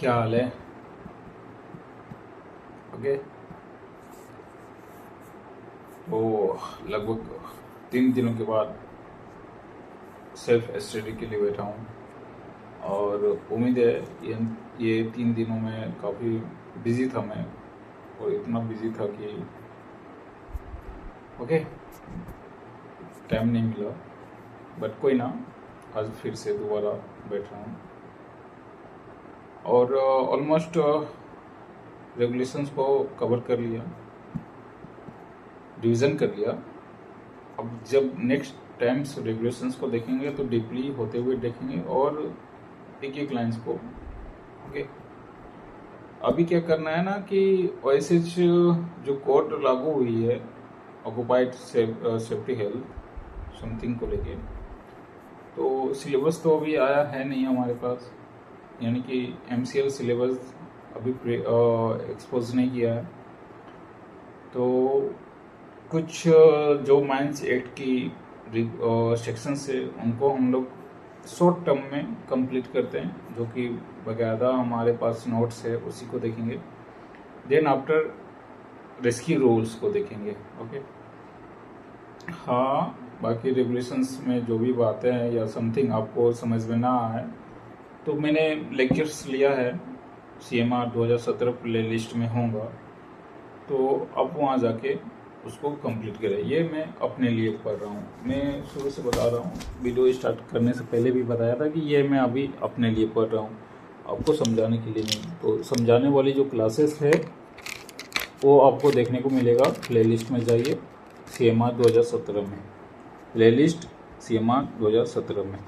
क्या हाल है? ओके। तो लगभग 3 दिनों के बाद सेल्फ स्टडी के लिए बैठा हूँ और उम्मीद है ये 3 दिनों में काफ़ी बिजी था मैं, और इतना बिजी था कि ओके टाइम नहीं मिला, बट कोई ना, आज फिर से दोबारा बैठ रहा हूँ और ऑलमोस्ट रेगुलेशंस को कवर कर लिया, रिवीजन कर लिया। अब जब नेक्स्ट टाइम्स रेगुलेशंस को देखेंगे तो डीपली होते हुए देखेंगे और एक एक लाइन्स को। ओके, अभी क्या करना है ना कि OSH जो कोड लागू हुई है ऑक्युपाइड सेफ्टी हेल्थ समथिंग को लेके, तो सिलेबस तो अभी आया है नहीं हमारे पास, यानी कि MCL सिलेबस अभी एक्सपोज नहीं किया है। तो कुछ जो माइंस एक्ट की सेक्शन से उनको हम लोग शॉर्ट टर्म में कंप्लीट करते हैं, जो कि बाकायदा हमारे पास नोट्स है, उसी को देखेंगे। देन आफ्टर रेस्क्यू रूल्स को देखेंगे। ओके, हाँ, बाकी रेगुलेशंस में जो भी बातें हैं या समथिंग आपको समझ में ना आए तो मैंने लेक्चर्स लिया है, CMR 2017 प्ले लिस्ट में होगा, तो आप वहाँ जाके उसको कंप्लीट करें। ये मैं अपने लिए पढ़ रहा हूँ, मैं शुरू से बता रहा हूँ, वीडियो स्टार्ट करने से पहले भी बताया था कि ये मैं अभी अपने लिए पढ़ रहा हूँ, आपको समझाने के लिए नहीं। तो समझाने वाली जो क्लासेस है वो आपको देखने को मिलेगा, प्ले लिस्ट में जाइए, CMR 2017 में, प्ले लिस्ट CMR 2017 में।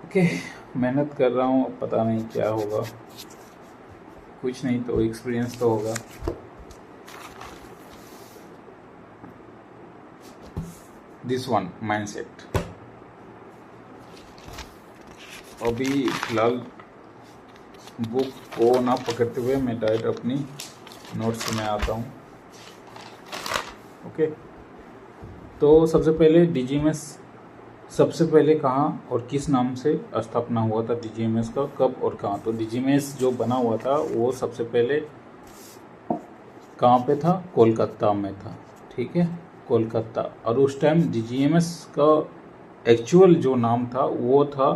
ओके, मेहनत कर रहा हूँ, पता नहीं क्या होगा, कुछ नहीं तो एक्सपीरियंस तो होगा। This one mindset. अभी फिलहाल बुक को ना पकड़ते हुए मैं डायरेक्ट अपनी नोट्स में आता हूँ। ओके, तो सबसे पहले DGMS सबसे पहले कहाँ और किस नाम से स्थापना हुआ था, DGMS का कब और कहाँ। तो DGMS जो बना हुआ था वो सबसे पहले कहाँ पे था, कोलकाता में था। ठीक है, कोलकाता। और उस टाइम DGMS का एक्चुअल जो नाम था वो था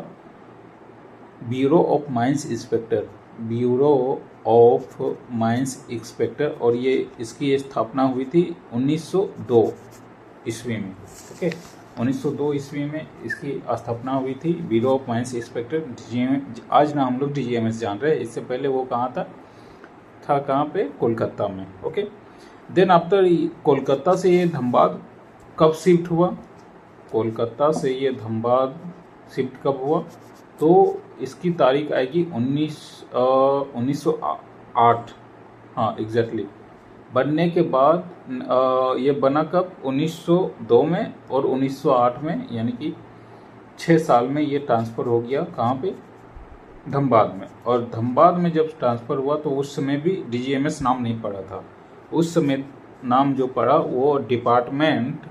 bureau of mines inspector, bureau of mines inspector, और ये इसकी स्थापना हुई थी 1902 ईस्वी में। ओके, 1902 ईस्वी में इसकी स्थापना हुई थी, ब्यूरो ऑफ माइंस इंस्पेक्टर। आज ना हम लोग DGMS जान रहे हैं, इससे पहले वो कहाँ था कहाँ पे, कोलकाता में। ओके, देन आफ्टर कोलकाता से ये धनबाद कब शिफ्ट हुआ, कोलकाता से ये धनबाद शिफ्ट कब हुआ, तो इसकी तारीख आएगी 1908। हाँ एग्जैक्टली, बनने के बाद ये बना कब, 1902 में और 1908 में, यानी कि 6 साल में ये ट्रांसफ़र हो गया कहाँ पे, धनबाद में। और धनबाद में जब ट्रांसफ़र हुआ तो उस समय भी DGMS नाम नहीं पड़ा था, उस समय नाम जो पड़ा वो डिपार्टमेंट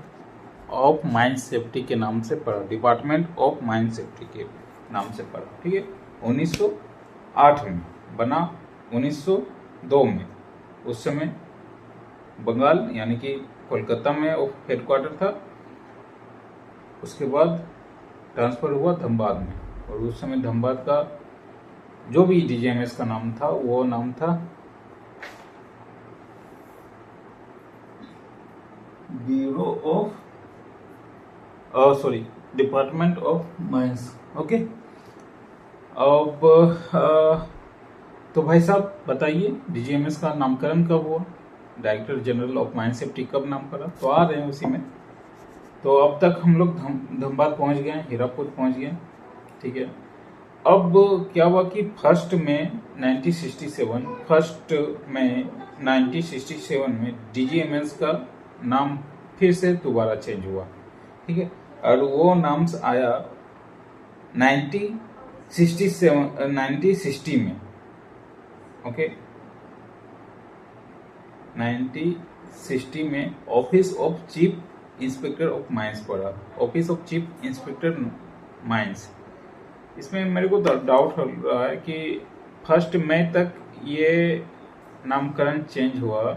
ऑफ माइन सेफ्टी के नाम से पड़ा, डिपार्टमेंट ऑफ माइन सेफ्टी के नाम से पड़ा। ठीक है, 1908 में बना, 1902 में उस समय बंगाल यानी कि कोलकाता में हेडक्वार्टर था, उसके बाद ट्रांसफ़र हुआ धनबाद में, और उस समय धनबाद का जो भी DGMS का नाम था वो नाम था bureau of department of mines. Okay, अब तो भाई साहब बताइए DGMS का नामकरण कब हुआ, director general of mine safety कब नाम पड़ा, तो आ रहे हैं उसी में। तो अब तक हम लोग धनबाद पहुंच गए, हीरापुर पहुंच गए। ठीक है, अब क्या हुआ कि 1 मई 1967 में DGMS का नाम फिर से दोबारा चेंज हुआ। ठीक है, और वो नाम आया 1960 में। ओके, 1960 में office of chief inspector of mines पड़ा, office of chief inspector mines. इसमें मेरे को डाउट हो रहा है कि 1 मई तक ये नामकरण चेंज हुआ,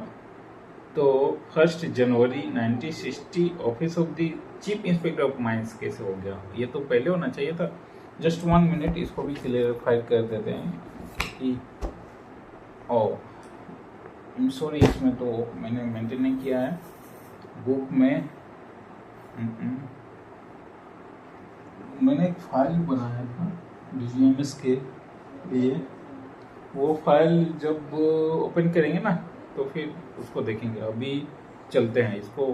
तो 1 जनवरी 1960 office of the chief inspector of mines कैसे हो गया? ये तो पहले होना चाहिए था। जस्ट 1 मिनट, इसको भी क्लियरिफाई कर देते हैं कि सॉरी, इसमें तो मैंने मेंटेन नहीं किया है बुक में। मैंने एक फाइल बनाया था DGMS के लिए, वो फाइल जब ओपन करेंगे ना तो फिर उसको देखेंगे। अभी चलते हैं, इसको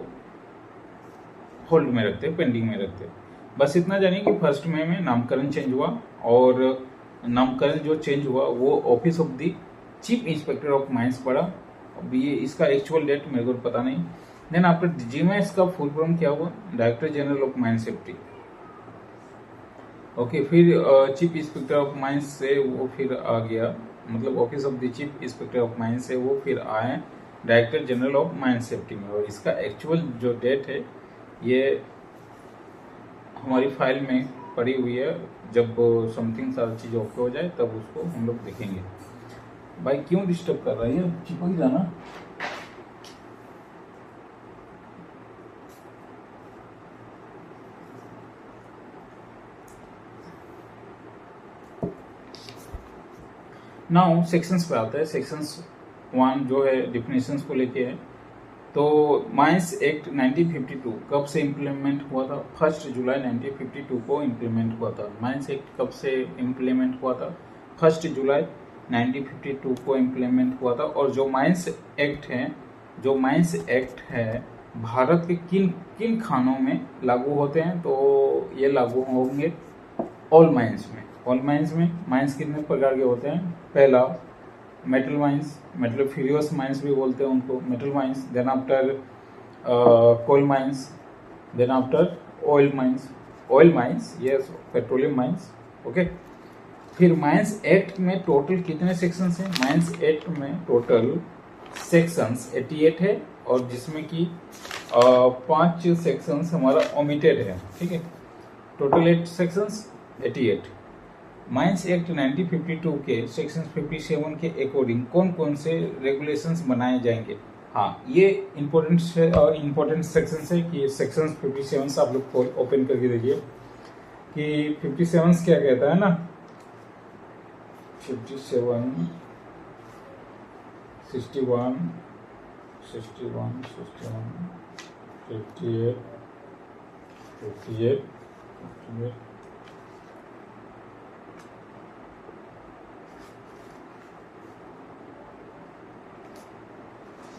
होल्ड में रखते हैं, पेंडिंग में रखते हैं। बस इतना जानिए कि 1 मई में नामकरण चेंज हुआ, और नामकरण जो चेंज हुआ वो office of the chief inspector of mines पड़ा। अब ये इसका एक्चुअल डेट मेरे को पता नहीं। देन आफ्टर DGMS का फुल फॉर्म क्या हुआ? Director general of mine safety. Okay, फिर चीफ इंस्पेक्टर ऑफ माइंस से वो फिर आ गया, मतलब office of the chief inspector of mines से वो फिर आए director general of mine safety में। और इसका एक्चुअल जो डेट है ये हमारी फाइल में पड़ी हुई है। जब समथिंग सारी चीज़ ओके हो जाए तब उसको हम लोग देखेंगे। भाई क्यों डिस्टर्ब कर रहा है? ये चिपक जाना। नाउ सेक्शंस पे आता है। सेक्शंस 1 जो है डिफिनेशंस को लेके है। तो माइंस एक्ट 1952 कब से इम्प्लीमेंट हुआ था? 1 जुलाई 1952 को इम्प्लीमेंट हुआ था। माइंस एक्ट कब से इम्प्लीमेंट हुआ था? 1 जुलाई 1952 को इम्प्लीमेंट हुआ था। और जो माइंस एक्ट है भारत के किन किन खानों में लागू होते हैं? तो ये लागू होंगे ऑल माइंस में। ऑल माइंस में माइंस कितने प्रकार के होते हैं? पहला metal mines, metal furious mines भी बोलते हैं उनको, metal mines. Then after coal mines, then after oil mines, yes, petroleum mines. Okay, फिर माइंस एक्ट में टोटल कितने सेक्शंस हैं? माइंस एक्ट में टोटल सेक्शंस 88 है, और जिसमें कि 5 सेक्शंस हमारा ओमिटेड है। ठीक है, टोटल 8 सेक्शंस 88। माइंस एक्ट 1952 के सेक्शन 57 के अकॉर्डिंग कौन कौन से रेगुलेशंस बनाए जाएंगे? हाँ, ये इम्पोर्टेंट सेक्शन है कि सेक्शन 57 आप लोग ओपन करके देखिए कि 57 क्या कहता है ना। 57, 61, 58, 58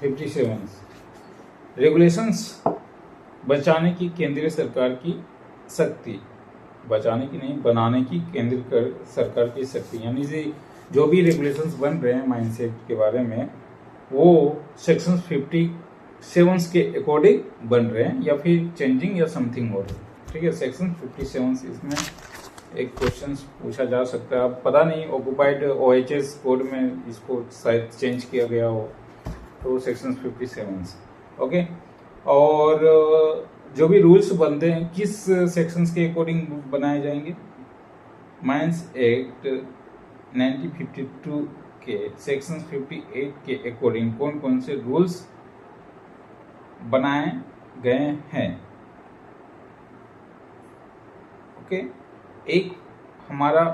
57 रेगुलेशंस बचाने की केंद्रीय सरकार की शक्ति, बचाने की नहीं, बनाने की केंद्रीय सरकार की शक्ति। यानी जो भी रेगुलेशंस बन रहे हैं माइंस एक्ट के बारे में वो सेक्शन 57 के अकॉर्डिंग बन रहे हैं, या फिर चेंजिंग या समथिंग हो रहा है। ठीक है, सेक्शन 57 इसमें एक क्वेश्चन पूछा जा सकता है। अब पता नहीं ऑक्युपाइड OHS कोड में इसको शायद चेंज किया गया हो, तो सेक्शन 57। ओके, और जो भी रूल्स बनते हैं किस सेक्शंस के अकॉर्डिंग बनाए जाएंगे? माइंस एक्ट 1952 के सेक्शन 58 के अकॉर्डिंग कौन कौन से रूल्स बनाए गए हैं? ओके, एक हमारा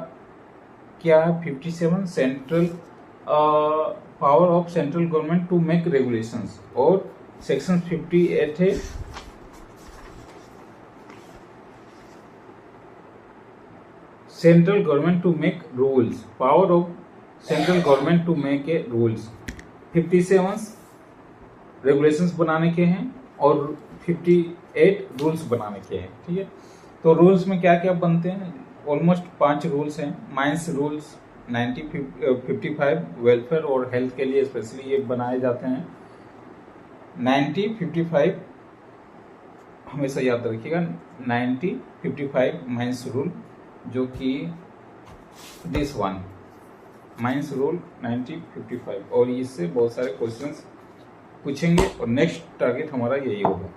क्या है 57 central power of central government to make regulations, और सेक्शन 58 है central government to make rules, power of central government to make a rules. 57 regulations बनाने के हैं और 58 रूल्स बनाने के हैं। ठीक है, तो रूल्स में क्या क्या बनते हैं? ऑलमोस्ट 5 रूल्स हैं। माइंस रूल्स 1955 वेलफेयर और हेल्थ के लिए स्पेशली ये बनाए जाते हैं। 1955 हमेशा याद रखिएगा, 1955 माइंस रूल, जो कि दिस वन माइंस रूल 1955, और इससे बहुत सारे क्वेश्चंस पूछेंगे और नेक्स्ट टारगेट हमारा यही होगा।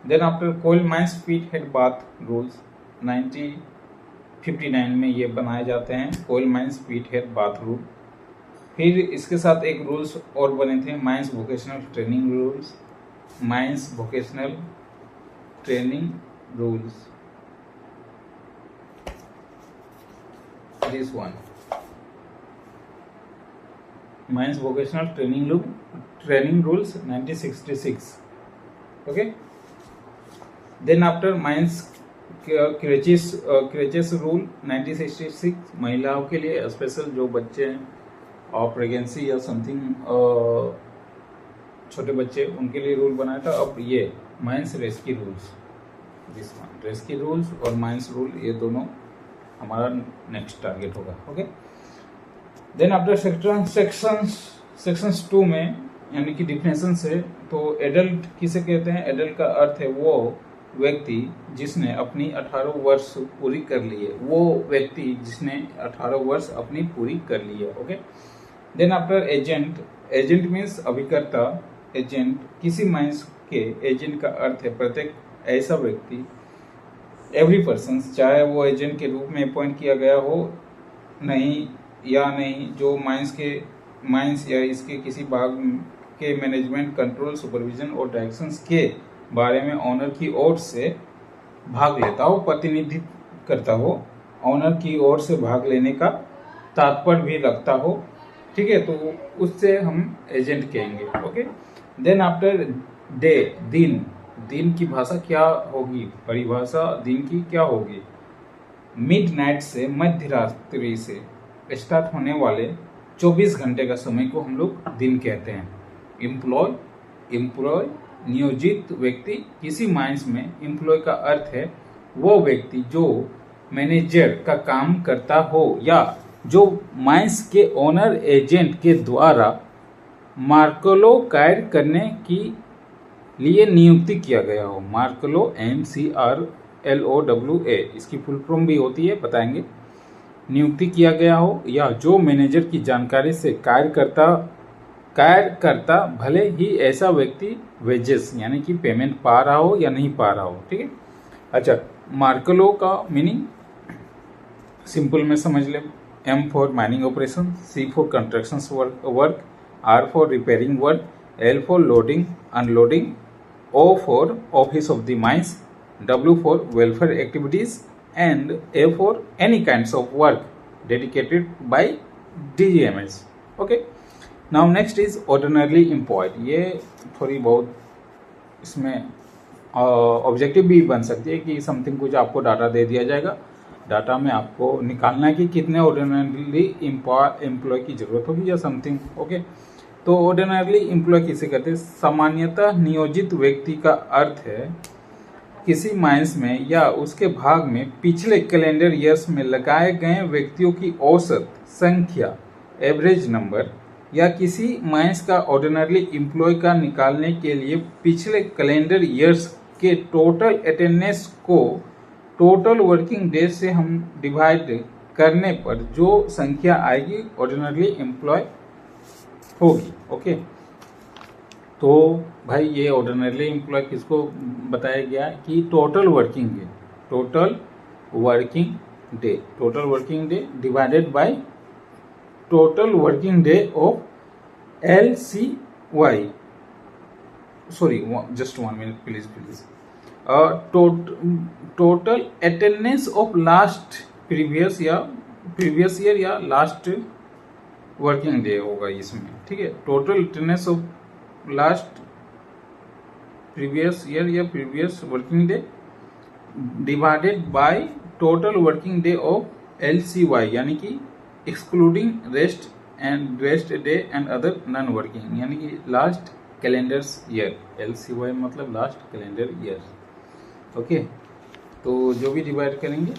Then after coal mines pit head bath rules 1959 में ये बनाए जाते हैं। Coal mines pit head bath rule फिर इसके साथ एक रूल्स और बने थे, mines vocational training rules, mines vocational training rules, this one, mines vocational training rules 1966. Okay, then after mines creches rule 1966, महिलाओं के लिए स्पेशल, जो बच्चे हैं और प्रेगनेंसी या समथिंग छोटे बच्चे, उनके लिए रूल बनाया था. अब ये mines rescue rules, this one, rescue rules और माइंस रूल, ये दोनों हमारा नेक्स्ट टारगेट होगा. ओके, देन आफ्टर सेक्शंस 2 में यानी कि डिफिनेशन से, तो एडल्ट किसे कहते हैं? एडल्ट का अर्थ है वो व्यक्ति जिसने अपनी 18 वर्ष पूरी कर ली है, वो व्यक्ति जिसने 18 वर्ष अपनी पूरी कर ली है. Okay, then after agent means अभिकर्ता. एजेंट, किसी माइंस के एजेंट का अर्थ है प्रत्येक ऐसा व्यक्ति, एवरी पर्सन, चाहे वो एजेंट के रूप में अपॉइंट किया गया हो नहीं, जो माइंस या इसके किसी भाग के मैनेजमेंट, कंट्रोल, सुपरविजन और डायरेक्शंस के बारे में ऑनर की ओर से भाग लेता हो, प्रतिनिधित्व करता हो, ऑनर की ओर से भाग लेने का तात्पर्य भी रखता हो. ठीक है, तो उससे हम एजेंट कहेंगे. ओके, देन आफ्टर डे, दिन की भाषा क्या होगी? परिभाषा दिन की क्या होगी? मिडनाइट से, मध्य रात्रि से स्टार्ट होने वाले 24 घंटे का समय को हम लोग दिन कहते हैं. एम्प्लॉय नियोजित व्यक्ति. किसी माइंस में एम्प्लॉय का अर्थ है वो व्यक्ति जो मैनेजर का काम करता हो या जो माइंस के ओनर एजेंट के द्वारा मार्कलो कार्य करने की लिए नियुक्ति किया गया हो. मार्कलो, MCRLOWA, इसकी फुल फॉर्म भी होती है, बताएंगे. नियुक्ति किया गया हो या जो मैनेजर की जानकारी से कार्य करता भले ही ऐसा व्यक्ति वेजेस यानी कि पेमेंट पा रहा हो या नहीं पा रहा हो. ठीक है, अच्छा, मार्कलो का मीनिंग सिंपल में समझ ले. M for mining operation, C for construction work, R for repairing work, L for loading unloading, O for office of the mines, W for welfare activities and A for any kinds of work dedicated by DGMS. Okay, now next is ordinarily employed. ये थोड़ी बहुत इसमें objective भी बन सकती है कि something कुछ आपको डाटा दे दिया जाएगा, डाटा में आपको निकालना है कि कितने ऑर्डिनरली एम्प्लॉय की जरूरत होगी या समथिंग. ओके, तो ऑर्डिनरली एम्प्लॉय किसे कहते हैं? सामान्यतः नियोजित व्यक्ति का अर्थ है किसी माइंस में या उसके भाग में पिछले कैलेंडर ईयर्स में लगाए गए व्यक्तियों की औसत संख्या, एवरेज नंबर, या किसी माइंस का ऑर्डिनरली एम्प्लॉय का निकालने के लिए पिछले कैलेंडर ईयर्स के टोटल अटेंडेंस को टोटल वर्किंग डेज से हम डिवाइड करने पर जो संख्या आएगी ऑर्डिनरली एम्प्लॉय होगी. ओके, तो भाई ये ऑर्डिनरली एम्प्लॉय किसको बताया गया है कि total working day divided by total working day of LCY. Sorry, just 1 minute please. Total attendance of last previous year या लास्ट वर्किंग डे होगा इसमें. ठीक है, total attendance of last previous year या previous working day divided by total working day of LCY, यानी कि excluding rest day and other non working, यानी कि लास्ट कैलेंडर्स ईयर. LCY मतलब लास्ट कैलेंडर ईयर. ओके, तो जो भी divide करेंगे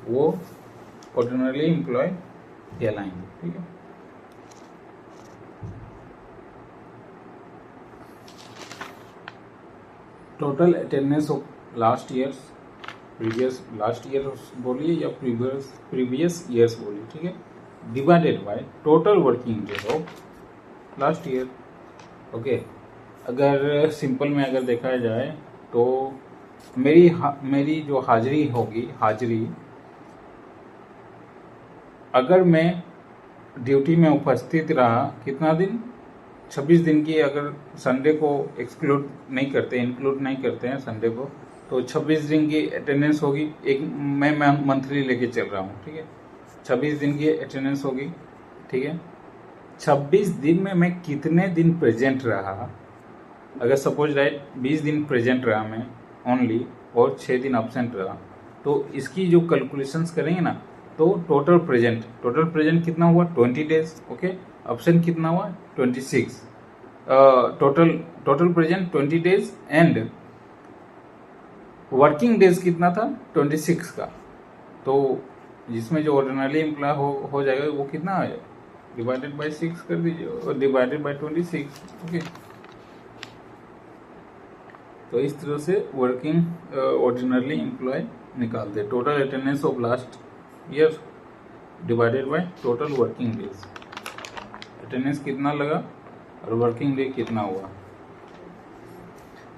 वो ऑर्डिनरली एम्प्लॉय कहलाएंगे. ठीक है, total attendance of last years, last year बोलिए या प्रीवियस ईयर्स बोलिए. ठीक है, divided by total working days of last year. Okay, अगर सिंपल में अगर देखा जाए तो मेरी जो हाजिरी होगी, अगर मैं ड्यूटी में उपस्थित रहा कितना दिन, 26 दिन की। अगर संडे को एक्सक्लूड नहीं करते, इंक्लूड नहीं करते हैं संडे को, तो 26 दिन की अटेंडेंस होगी। एक मैं मंथली लेके चल रहा हूँ, ठीक है। 26 दिन की अटेंडेंस होगी, ठीक है। 26 दिन में मैं कितने दिन प्रेजेंट रहा, अगर सपोज राइट 20 दिन प्रेजेंट रहा मैं ओनली और 6 दिन अब्सेंट रहा, तो इसकी जो कैलकुलेशंस करेंगे ना, तो टोटल प्रेजेंट कितना हुआ 20 डेज, ओके। अब्सेंट कितना हुआ 26, total present 20 days and working days कितना था 26 का। तो जिसमें जो ऑर्डिनरी एम्प्लॉय हो जाएगा वो कितना आ जाएगा, डिवाइडेड बाय 6 कर दीजिए और डिवाइडेड बाय 26, ओके। तो इस तरह से वर्किंग ऑर्डिनरी एम्प्लॉय निकालते। Total attendance of last year divided by total working days, attendance कितना लगा और वर्किंग डे कितना हुआ।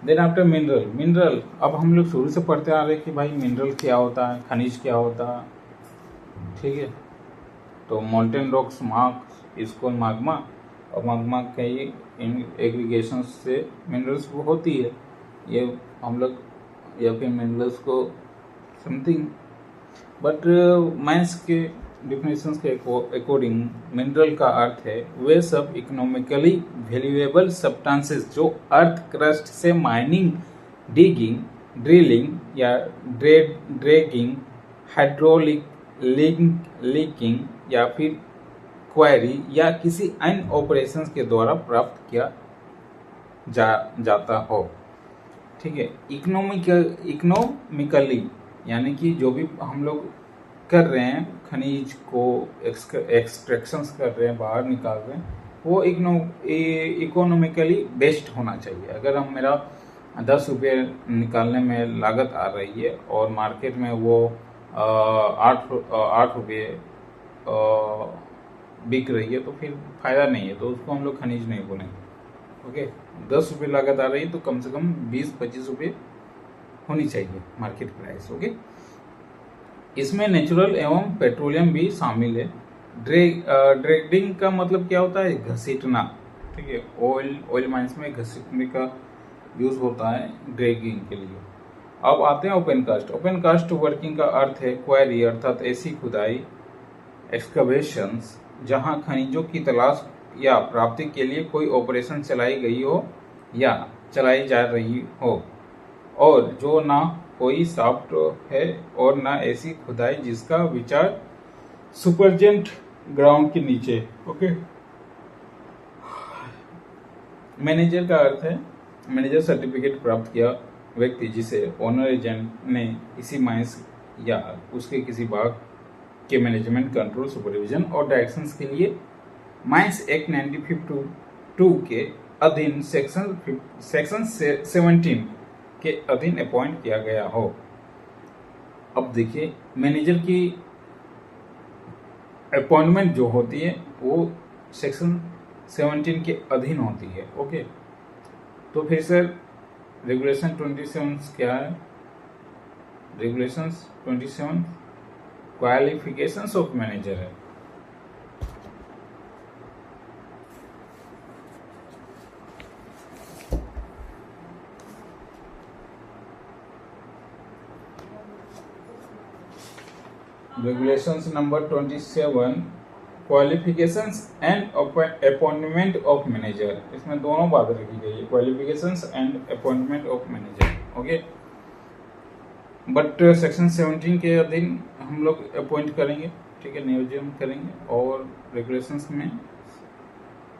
देन आफ्टर मिनरल, अब हम लोग शुरू से पढ़ते आ रहे हैं कि भाई मिनरल क्या होता है, खनिज क्या होता है, ठीक है। तो मोल्टेन रॉक्स, मार्क्स, इसको माग्मा, और माग्मा कई एग्रीगेशन से मिनरल्स वो होती है, ये हम लोग या फिर मिनरल्स को समथिंग। बट माइंस के डिफिनेशंस के अकॉर्डिंग मिनरल का अर्थ है वे सब इकोनॉमिकली वैल्यूएबल सब्सटेंसेस जो अर्थ क्रस्ट से माइनिंग, डिगिंग, ड्रिलिंग या ड्रैगिंग, हाइड्रोलिक लीकिंग या फिर क्वारी या किसी अन्य ऑपरेशंस के द्वारा प्राप्त किया जाता हो, ठीक है। इकोनॉमिकली यानी कि जो भी हम लोग कर रहे हैं, खनिज को एक्सट्रैक्शंस कर रहे हैं, बाहर निकाल रहे हैं, वो इकोनॉमिकली बेस्ड होना चाहिए। अगर हम मेरा 10 रुपये निकालने में लागत आ रही है और मार्केट में वो 8 रुपये बिक रही है, तो फिर फायदा नहीं है, तो उसको हम लोग खनिज नहीं बोलेंगे, ओके। 10 रुपये लागत आ रही है तो कम से कम 20-25 रुपये होनी चाहिए मार्केट प्राइस, ओके। इसमें नेचुरल एवं पेट्रोलियम भी शामिल है। ड्रैगिंग का मतलब क्या होता है, घसीटना, ठीक है। ऑयल माइंस में घसीटने का यूज होता है ड्रैगिंग के लिए। अब आते हैं open cast. Open cast working का अर्थ है क्वारी अर्थात ऐसी खुदाई, एक्सकवेशंस जहां खनिजों की तलाश या प्राप्ति के लिए कोई ऑपरेशन चलाई गई हो या चलाई जा रही हो, और जो ना कोई शाफ्ट है और ना ऐसी खुदाई जिसका विचार सुपरजेंट ग्राउंड के नीचे, ओके। मैनेजर का अर्थ है मैनेजर सर्टिफिकेट प्राप्त किया व्यक्ति जिसे ओनर एजेंट ने इसी माइंस या उसके किसी भाग के मैनेजमेंट, कंट्रोल, सुपरविजन और डायरेक्शंस के लिए माइंस एक्ट 1952 के अधीन सेक्शन 17 के अधीन अपॉइंट किया गया हो। अब देखिए मैनेजर की अपॉइंटमेंट जो होती है वो सेक्शन 17 के अधीन होती है, ओके। तो फिर सर रेगुलेशन 27 क्या है, रेगुलेशंस 27 क्वालिफिकेशंस ऑफ मैनेजर है। Regulations number 27 qualifications and appointment of manager, इसमें दोनों बात रखी गई है, qualifications and appointment of manager, okay. But section 17 के अधीन हम लोग अपॉइंट करेंगे, ठीक है, नियोजन करेंगे, और रेगुलेशंस में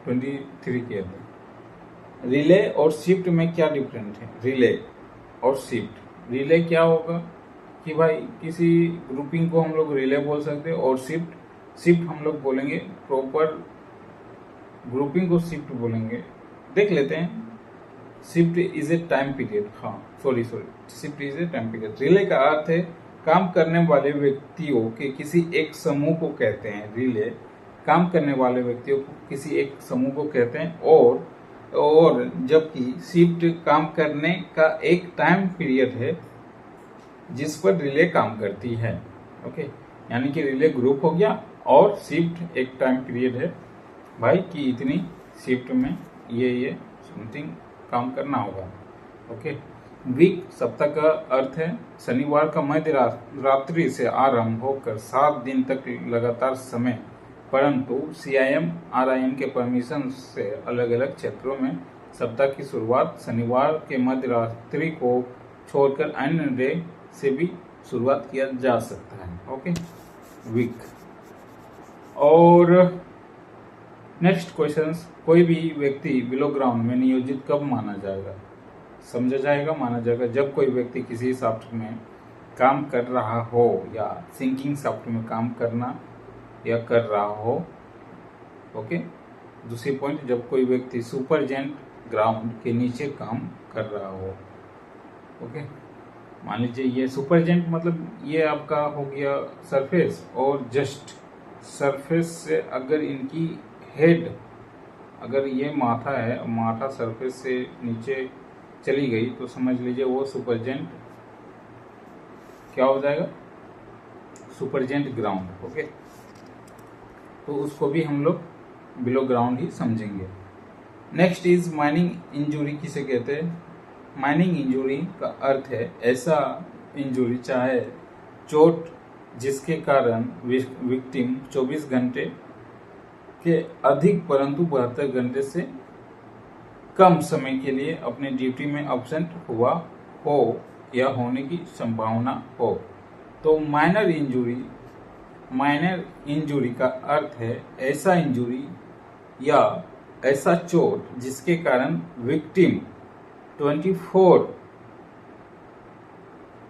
23 के अधीन। रिले और शिफ्ट में क्या डिफरेंट है, रिले और शिफ्ट। रिले क्या होगा कि भाई किसी ग्रुपिंग को हम लोग रिले बोल सकते हैं, और शिफ्ट हम लोग बोलेंगे, प्रॉपर ग्रुपिंग को शिफ्ट बोलेंगे। देख लेते हैं, shift is a time period, हाँ sorry shift is a time period. Relay का अर्थ है काम करने वाले व्यक्तियों के किसी एक समूह को कहते हैं, रिले काम करने वाले व्यक्तियों को किसी एक समूह को कहते हैं, और जबकि शिफ्ट काम करने का एक टाइम पीरियड है जिस पर रिले काम करती है, ओके। यानी कि रिले ग्रुप हो गया और शिफ्ट एक टाइम पीरियड है भाई कि इतनी शिफ्ट में ये समथिंग काम करना होगा। ओके। वीक सप्ताह का अर्थ है शनिवार का मध्य रात्रि से आरंभ होकर 7 दिन तक लगातार समय, परंतु CIM RIM के परमिशन से अलग अलग क्षेत्रों में सप्ताह की शुरुआत शनिवार के मध्य रात्रि को छोड़कर अन्य डे से भी शुरुआत किया जा सकता है। Okay, week. और नेक्स्ट क्वेश्चन, कोई भी व्यक्ति बिलो ग्राउंड में नियोजित कब माना जाएगा? समझा जाएगा, माना जाएगा जब कोई व्यक्ति किसी शाफ्ट में काम कर रहा हो या सिंकिंग शाफ्ट में काम करना या कर रहा हो। ओके। दूसरी पॉइंट, जब कोई व्यक्ति सुपरजेंट ग्राउंड के नीचे काम कर रहा हो। ओके। मान लीजिए ये सुपरजेंट मतलब ये आपका हो गया सरफेस, और जस्ट सरफेस से अगर इनकी हेड, अगर ये माथा है, माथा सरफेस से नीचे चली गई तो समझ लीजिए वो सुपरजेंट क्या हो जाएगा? सुपरजेंट ग्राउंड। ओके। तो उसको भी हम लोग बिलो ग्राउंड ही समझेंगे। नेक्स्ट इज माइनिंग इंजुरी किसे कहते हैं? माइनिंग इंजुरी का अर्थ है ऐसा इंजुरी चाहे चोट जिसके कारण विक्टिम 24 घंटे के अधिक परंतु 72 घंटे से कम समय के लिए अपने ड्यूटी में एब्सेंट हुआ हो या होने की संभावना हो। तो माइनर इंजुरी का अर्थ है ऐसा इंजुरी या ऐसा चोट जिसके कारण विक्टिम 24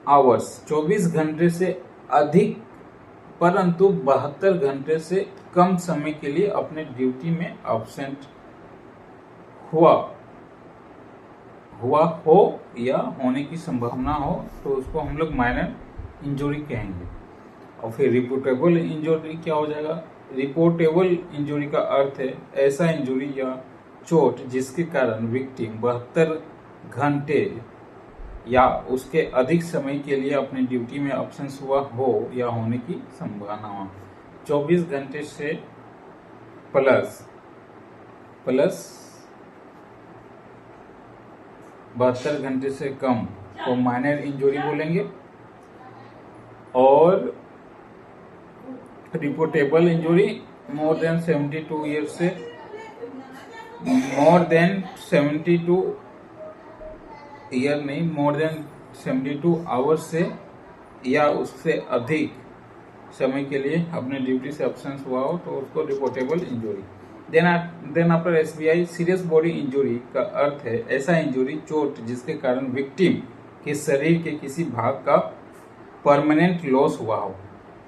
आवर्स 24 घंटे से अधिक परंतु 72 घंटे से कम समय के लिए अपने ड्यूटी में एब्सेंट हुआ हो या होने की संभावना हो, तो उसको हम लोग माइनर इंजुरी कहेंगे। और फिर रिपोर्टेबल इंजुरी क्या हो जाएगा? रिपोर्टेबल इंजुरी का अर्थ है ऐसा इंजुरी या चोट जिसके कारण विक्टिम 72 घंटे या उसके अधिक समय के लिए अपने ड्यूटी में एब्सेंस हुआ हो या होने की संभावना हो। 24 घंटे से प्लस 72 घंटे से कम को माइनर इंजुरी बोलेंगे। और reportable injury more than 72 years से मोर देन 72 ईयर नहीं, मोर देन 72 आवर्स से या उससे अधिक समय के लिए अपने ड्यूटी से एब्सेंस हुआ हो तो उसको reportable injury. Then after SBI serious body injury का अर्थ है ऐसा इंजुरी चोट जिसके कारण विक्टिम के शरीर के किसी भाग का परमानेंट लॉस हुआ हो।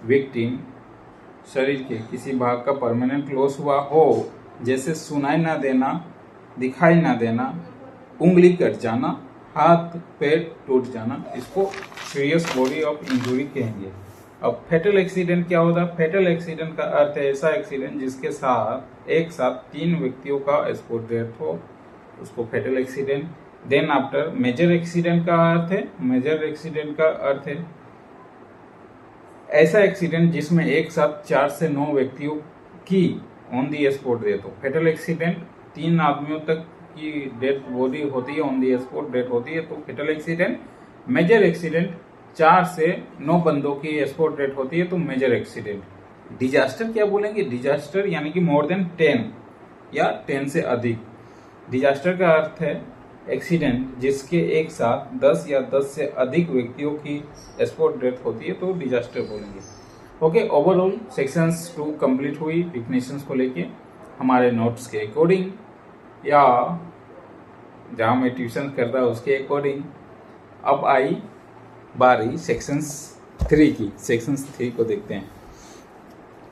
विक्टिम शरीर के किसी भाग का परमानेंट लॉस हुआ हो, जैसे सुनाई ना देना, दिखाई ना देना, उंगली कट जाना, हाथ पैर टूट जाना, इसको सीरियस बॉडी ऑफ इंजुरी कहेंगे। अब फेटल एक्सीडेंट क्या होता है? फेटल एक्सीडेंट का अर्थ है ऐसा एक्सीडेंट जिसके साथ एक साथ 3 व्यक्तियों का स्पॉट डेथ हो, उसको fatal accident. Then after major accident का अर्थ है, मेजर एक्सीडेंट का अर्थ है ऐसा एक्सीडेंट जिसमें एक साथ 4 से 9 व्यक्तियों की ऑन दी स्पॉट डेथ हो। फेटल एक्सीडेंट 3 आदमियों तक की डेथ बॉडी होती है, ऑन दी स्पॉट डेथ होती है, तो फेटल एक्सीडेंट। मेजर एक्सीडेंट 4 से 9 बंदों की स्पॉट डेथ होती है, तो मेजर एक्सीडेंट। डिजास्टर क्या बोलेंगे? डिजास्टर यानी कि मोर देन 10 या 10 से अधिक। डिजास्टर का अर्थ है एक्सीडेंट जिसके एक साथ 10 या 10 से अधिक व्यक्तियों की स्पॉट डेथ होती है, तो डिजास्टर बोलेंगे। ओके, ओवरऑल सेक्शंस 2 कंप्लीट हुई डिफिनेशंस को लेके हमारे नोट्स के अकॉर्डिंग या जहाँ मैं ट्यूशन करता उसके अकॉर्डिंग। अब आई बारी सेक्शंस 3 की। सेक्शंस 3 को देखते हैं।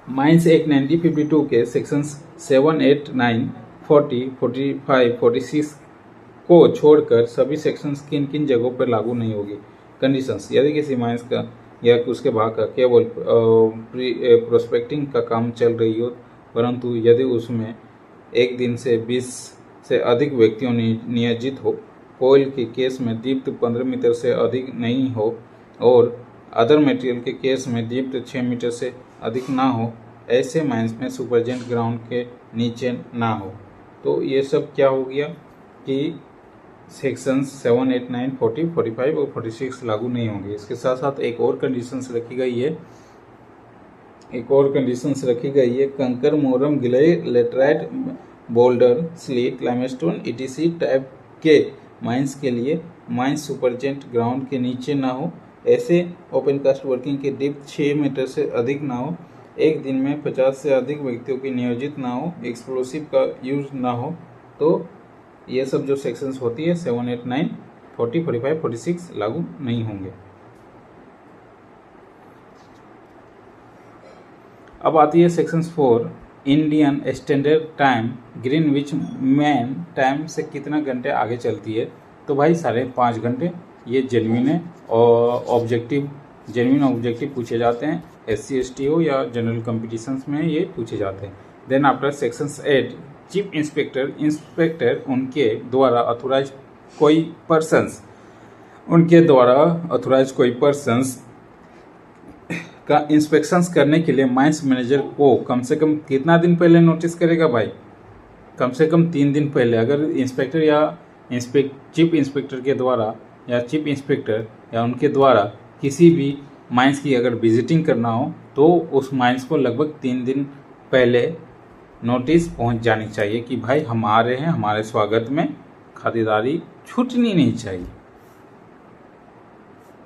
माइंस एक्ट 1952 के सेक्शंस 7, 8, 9, 40, 45, 46 को छोड़कर सभी सेक्शंस किन किन जगहों पर लागू नहीं होगी? कंडीशंस, यदि किसी माइंस का या उसके भाग का केवल प्रोस्पेक्टिंग का काम चल रही हो, परंतु यदि उसमें एक दिन से 20 से अधिक व्यक्तियों नियोजित हो, कोयल के केस में दीप्त 15 मीटर से अधिक नहीं हो और अदर मटेरियल के केस में दीप्त 6 मीटर से अधिक ना हो, ऐसे माइंस में सुपरजेंट ग्राउंड के नीचे ना हो। तो ये सब क्या हो गया कि सेक्शन 7, 8, 9, 40, 45 और 46 लागू नहीं होंगे। इसके साथ साथ एक और कंडीशंस रखी गई है, कंकर, मोरम, गिलई, laterite, boulder, slate, limestone etc type के माइंस के लिए माइंस सुपरजेंट ग्राउंड के नीचे ना हो। ऐसे ओपन कास्ट वर्किंग की डेप्थ 6 मीटर से अधिक ना हो। एक दिन में 50 से अधिक व्यक्तियों की नियोजित ना हो। एक्सप्लोसिव का यूज ना हो। तो ये सब जो सेक्शंस होती है 7, 8, 9, 40, 45, 46 लागू नहीं होंगे। अब आती है section 4, Indian standard time Greenwich main time से कितना घंटे आगे चलती है। तो भाई 5.5 घंटे। ये जेन्युइन है और जेन्युइन ऑब्जेक्टिव पूछे जाते हैं, SC ST हो या जनरल कॉम्पिटिशन्स में ये पूछे जाते हैं। Then after section 8, chief inspector उनके द्वारा ऑथोराइज कोई पर्सन्स का इंस्पेक्शंस करने के लिए माइंस मैनेजर को कम से कम कितना दिन पहले नोटिस करेगा भाई? कम से कम 3 दिन पहले। अगर इंस्पेक्टर या चीफ इंस्पेक्टर के द्वारा या चीफ इंस्पेक्टर या उनके द्वारा किसी भी माइंस की अगर विजिटिंग करना हो तो उस माइंस को लगभग 3 दिन पहले नोटिस पहुंच जानी चाहिए कि भाई हम आ रहे हैं, हमारे स्वागत में खातिरदारी छूटनी नहीं चाहिए।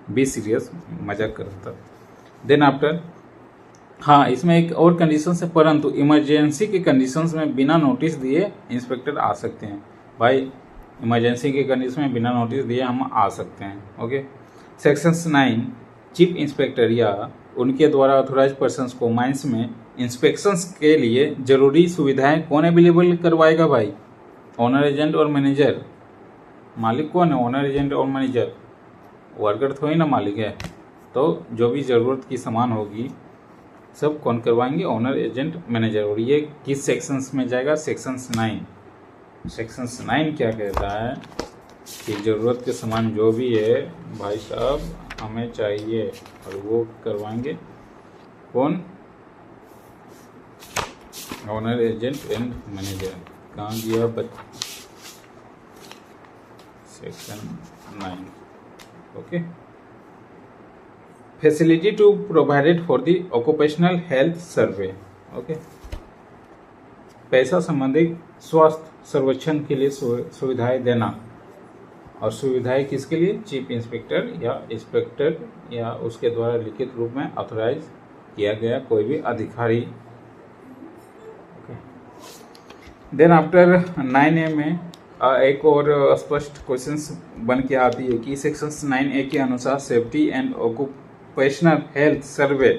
बी सीरियस, मजाक कर रहा था। देन आफ्टर, हाँ इसमें एक और कंडीशन है, परंतु इमरजेंसी के कंडीशंस में बिना नोटिस दिए इंस्पेक्टर आ सकते हैं। भाई इमरजेंसी के कंडीशन में बिना नोटिस दिए हम आ सकते हैं। ओके। सेक्शन 9, चीफ इंस्पेक्टर या उनके द्वारा ऑथोराइज पर्सन्स को माइंस में इंस्पेक्शंस के लिए जरूरी सुविधाएं कौन अवेलेबल करवाएगा भाई? ओनर, एजेंट और मैनेजर। मालिक कौन है? ओनर, एजेंट और मैनेजर। वर्कर थोड़ी ना मालिक है। तो जो भी ज़रूरत की सामान होगी सब कौन करवाएंगे? Owner, agent, manager. और ये किस सेक्शंस में जाएगा? सेक्शंस 9। सेक्शंस 9 क्या कहता है कि ज़रूरत के सामान जो भी है भाई साहब हमें चाहिए और वो करवाएंगे कौन? Owner, agent and manager. कहाँ गया section 9? Okay. Facility to provided for the occupational health survey. Okay. पैसा संबंधी स्वास्थ्य सर्वेक्षण के लिए सुविधाएं देना। और सुविधाएं किसके लिए? चीफ इंस्पेक्टर या इंस्पेक्टर या उसके द्वारा लिखित रूप में ऑथराइज किया गया कोई भी अधिकारी। देन आफ्टर 9A में एक और स्पष्ट क्वेश्चंस बन के आती है कि सेक्शन 9A के अनुसार सेफ्टी एंड ऑक्यूपेशनल हेल्थ सर्वे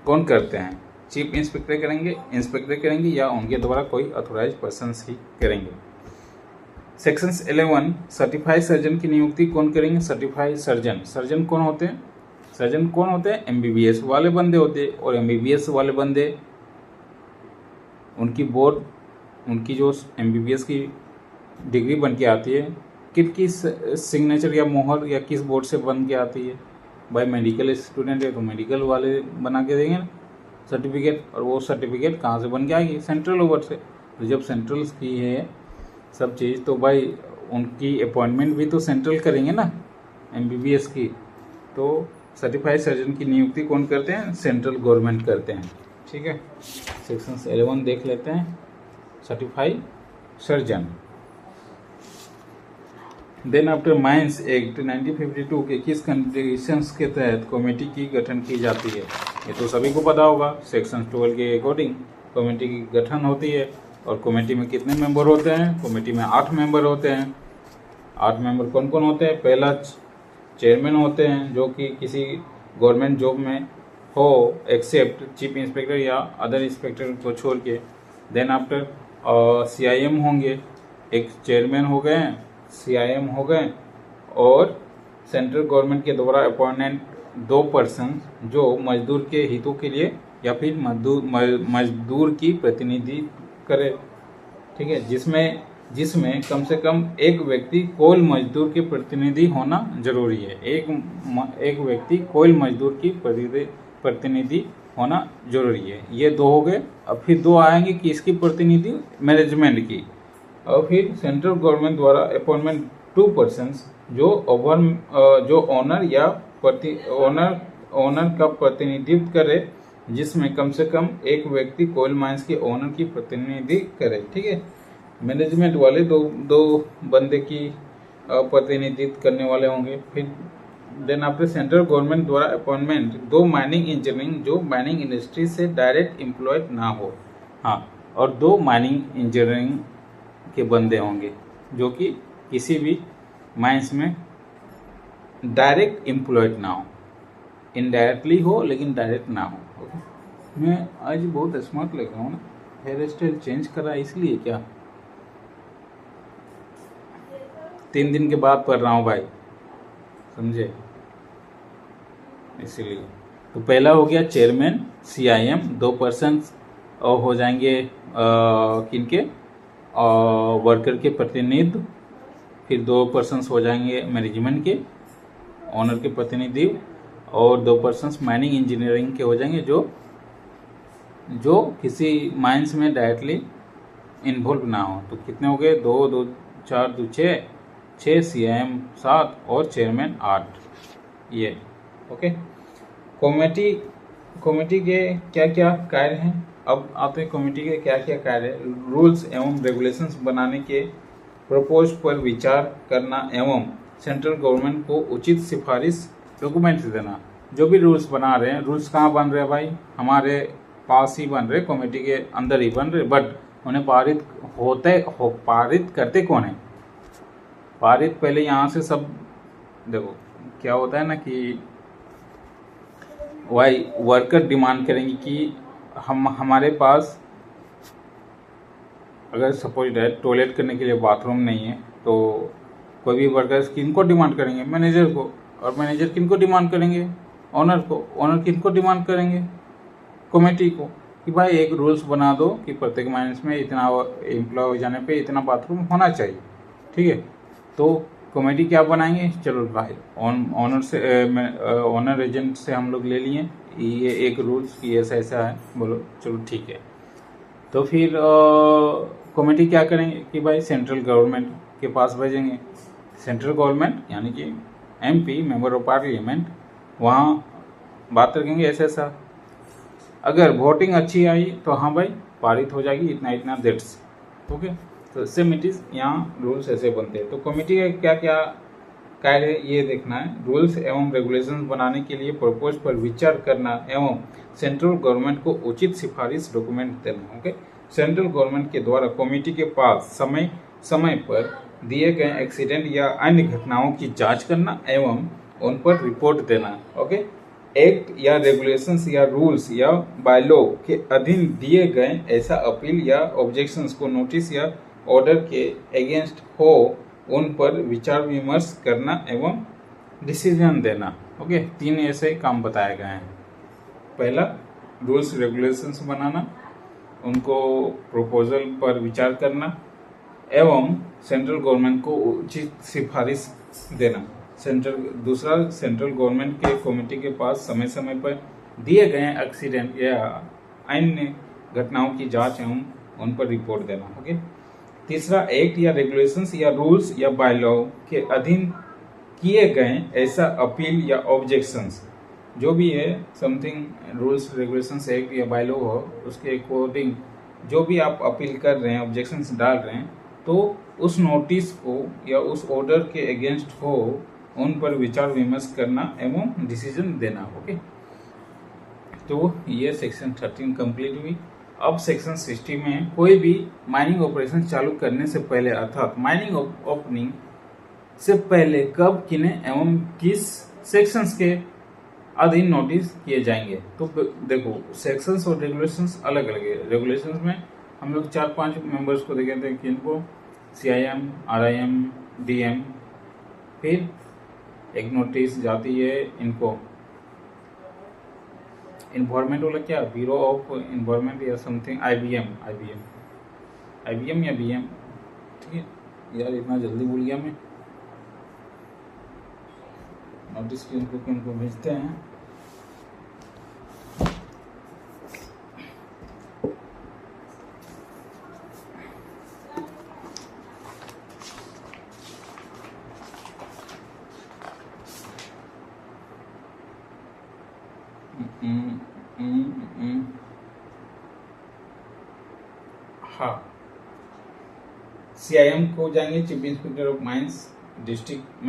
कौन करते हैं? चीफ इंस्पेक्टर करेंगे या उनके द्वारा कोई ऑथोराइज पर्सन्स ही करेंगे। सेक्शन 11, सर्टिफाइड सर्जन की नियुक्ति कौन करेंगे? सर्टिफाइड सर्जन कौन होते हैं? MBBS वाले बंदे होते हैं। और MBBS वाले बंदे उनकी जो MBBS की डिग्री बन के आती है किस सिग्नेचर या मोहर या किस बोर्ड से बन के आती है? भाई मेडिकल स्टूडेंट है तो मेडिकल वाले बना के देंगे ना सर्टिफिकेट। और वो सर्टिफिकेट कहाँ से बन के आएगी? सेंट्रल बोर्ड से। तो जब सेंट्रल की है सब चीज़ तो भाई उनकी अपॉइंटमेंट भी तो सेंट्रल करेंगे ना MBBS की। तो सर्टिफाइड सर्जन की नियुक्ति कौन करते हैं? सेंट्रल गवर्नमेंट करते हैं। ठीक है। सेक्शन 11 देख लेते हैं, certified surgeon. Then after mines act 1952 के किस कंडीशंस के तहत कमेटी की गठन की जाती है? ये तो सभी को पता होगा। सेक्शन 12 के अकॉर्डिंग कमेटी की गठन होती है। और कमेटी में कितने मेंबर होते हैं? कमेटी में 8 मेंबर होते हैं। 8 मेंबर कौन कौन होते हैं? पहला चेयरमैन होते हैं जो कि किसी गवर्नमेंट जॉब में हो एक्सेप्ट चीफ इंस्पेक्टर या अदर इंस्पेक्टर को छोड़ के। देन आफ्टर CIM होंगे, एक चेयरमैन हो गए, CIM हो गए। और सेंट्रल गवर्नमेंट के द्वारा अपॉइंटेड 2 पर्सन जो मजदूर के हितों के लिए या फिर मजदूर की प्रतिनिधि करे। ठीक है। जिसमें कम से कम एक व्यक्ति कोल मजदूर के प्रतिनिधि होना जरूरी है। एक व्यक्ति कोल मजदूर की प्रतिनिधि होना जरूरी है। ये दो हो गए। अब फिर दो आएंगे कि इसकी प्रतिनिधि मैनेजमेंट की, और फिर सेंट्रल गवर्नमेंट द्वारा अपॉइंटमेंट 2% जो ओनर या ओनर का प्रतिनिधित्व करे, जिसमें कम से कम एक व्यक्ति कोल माइंस के ओनर की प्रतिनिधि करे। ठीक है, मैनेजमेंट वाले दो बंदे की प्रतिनिधित्व करने वाले होंगे। फिर देन आपके सेंट्रल गवर्नमेंट द्वारा अपॉइंटमेंट 2 माइनिंग इंजीनियरिंग जो माइनिंग इंडस्ट्री से डायरेक्ट एम्प्लॉयड ना हो। हाँ, और 2 माइनिंग इंजीनियरिंग के बंदे होंगे जो कि किसी भी माइंस में डायरेक्ट एम्प्लॉयड ना हो, इनडायरेक्टली हो लेकिन डायरेक्ट ना हो। ओके, मैं आज बहुत स्मार्ट लग रहा हूँ ना, हेयर स्टाइल चेंज करा इसलिए क्या? 3 दिन के बाद पढ़ रहा हूँ भाई, समझे, इसीलिए। तो पहला हो गया चेयरमैन CIM, 2% हो जाएंगे किनके, वर्कर के प्रतिनिधित्व। फिर 2% हो जाएंगे मैनेजमेंट के, ओनर के प्रतिनिधित्व, और 2% माइनिंग इंजीनियरिंग के हो जाएंगे जो किसी माइंस में डायरेक्टली इन्वॉल्व ना हो। तो कितने हो गए? 2 2 4 2 6 CIM 7 और चेयरमैन 8। ये ओके। कमेटी के क्या क्या कार्य हैं? अब आते हैं कमेटी के क्या क्या कार्य है। रूल्स एवं रेगुलेशंस बनाने के प्रपोज पर विचार करना एवं सेंट्रल गवर्नमेंट को उचित सिफारिश डॉक्यूमेंट्स देना। जो भी रूल्स बना रहे हैं, रूल्स कहाँ बन रहे हैं भाई? हमारे पास ही बन रहे, कमेटी के अंदर ही बन रहे, बट उन्हें पारित करते कौन है? पारित पहले यहाँ से सब देखो क्या होता है ना कि वाई वर्कर डिमांड करेंगे कि हमारे पास अगर सपोज दैट टॉयलेट करने के लिए बाथरूम नहीं है, तो कोई भी वर्कर किनको डिमांड करेंगे? मैनेजर को। और मैनेजर किनको डिमांड करेंगे? ओनर को। ओनर किनको डिमांड करेंगे? कमेटी को, कि भाई एक रूल्स बना दो कि प्रत्येक माइंस में इतना एम्प्लॉय हो जाने पे इतना बाथरूम होना चाहिए। ठीक है, तो कमेटी क्या बनाएंगे? चलो भाई ओनर एजेंट से हम लोग ले लिए ये एक रूल्स कि ऐसा ऐसा है, बोलो चलो ठीक है। तो फिर कमेटी क्या करेंगे कि भाई सेंट्रल गवर्नमेंट के पास भेजेंगे। सेंट्रल गवर्नमेंट यानी कि MP मेंबर ऑफ पार्लियामेंट, वहाँ बात रखेंगे ऐसा ऐसा। अगर वोटिंग अच्छी आई तो हाँ भाई पारित हो जाएगी, इतना इतना डेट्स। ओके, तो सेम इट इज यहाँ रूल्स ऐसे बनते हैं। तो कमेटी का क्या क्या कार्य है ये देखना है। रूल्स एवं रेगुलेशंस बनाने के लिए प्रपोज पर विचार करना एवं सेंट्रल गवर्नमेंट को उचित सिफारिश डॉक्यूमेंट देना। ओके, सेंट्रल गवर्नमेंट के द्वारा कमेटी के पास समय समय पर दिए गए एक्सीडेंट या अन्य घटनाओं की जांच करना एवं उन पर रिपोर्ट देना। ओके, एक्ट या रेगुलेशंस या रूल्स या बायलॉ के अधीन दिए गए ऐसा अपील या ऑब्जेक्शंस को नोटिस या ऑर्डर के अगेंस्ट हो उन पर विचार विमर्श करना एवं डिसीजन देना। ओके, 3 ऐसे काम बताए गए हैं। पहला रूल्स रेगुलेशंस बनाना, उनको प्रपोजल पर विचार करना एवं सेंट्रल गवर्नमेंट को उचित सिफारिश देना। दूसरा सेंट्रल गवर्नमेंट के कमेटी के पास समय समय पर दिए गए एक्सीडेंट या अन्य घटनाओं की जांच एवं उन पर रिपोर्ट देना। ओके, तीसरा एक्ट या रेगुलेशंस या रूल्स या बायलॉ के अधीन किए गए ऐसा अपील या ऑब्जेक्शंस, जो भी है समथिंग रूल्स रेगुलेशंस एक्ट या बायलॉ हो, उसके अकॉर्डिंग जो भी आप अपील कर रहे हैं, ऑब्जेक्शंस डाल रहे हैं, तो उस नोटिस को या उस ऑर्डर के अगेंस्ट हो उन पर विचार विमर्श करना एवं डिसीजन देना। ओके, तो ये सेक्शन 13 कंप्लीट हुई। अब सेक्शन 60 में कोई भी माइनिंग ऑपरेशन चालू करने से पहले अर्थात माइनिंग ओपनिंग से पहले कब, किन्हें एवं किस सेक्शंस के अधीन नोटिस किए जाएंगे। तो देखो सेक्शंस और रेगुलेशंस अलग अलग है। रेगुलेशंस में हम लोग 4-5 मेंबर्स को देखे थे, किनको CIM, RIM, DM। फिर एक नोटिस जाती है इनको इन्वायरमेंट वाला, क्या ब्यूरो ऑफ इन्वायरमेंट या समथिंग, IBM या BM। ठीक है यार, इतना जल्दी भूल गया मैं। नोटिस किनको भेजते हैं, हाँ, CIM को जाएंगे, chief inspector of mines, district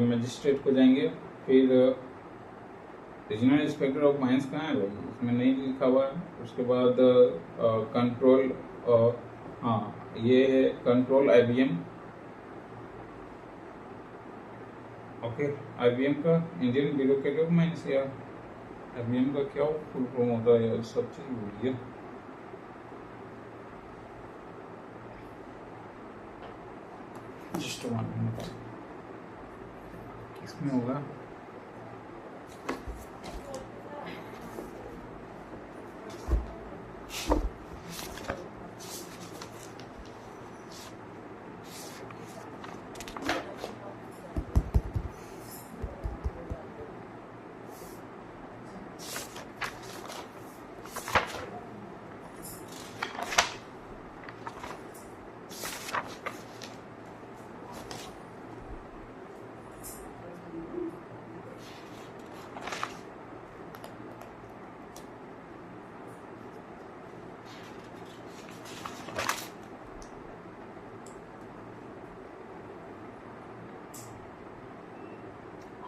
magistrate को जाएंगे, फिर रीजनल इंस्पेक्टर ऑफ माइंस कहाँ है भाई, इसमें नहीं लिखा हुआ है। उसके बाद कंट्रोल, हाँ ये है कंट्रोल IBM, ओके। IBM का इंडियन ब्यूरोक्रेट ऑफ माइंस, या IBM का क्या फुल फॉर्म होता है यार, सब चीज भूल गया। जस्ट 1 मिनट, किसमें होगा?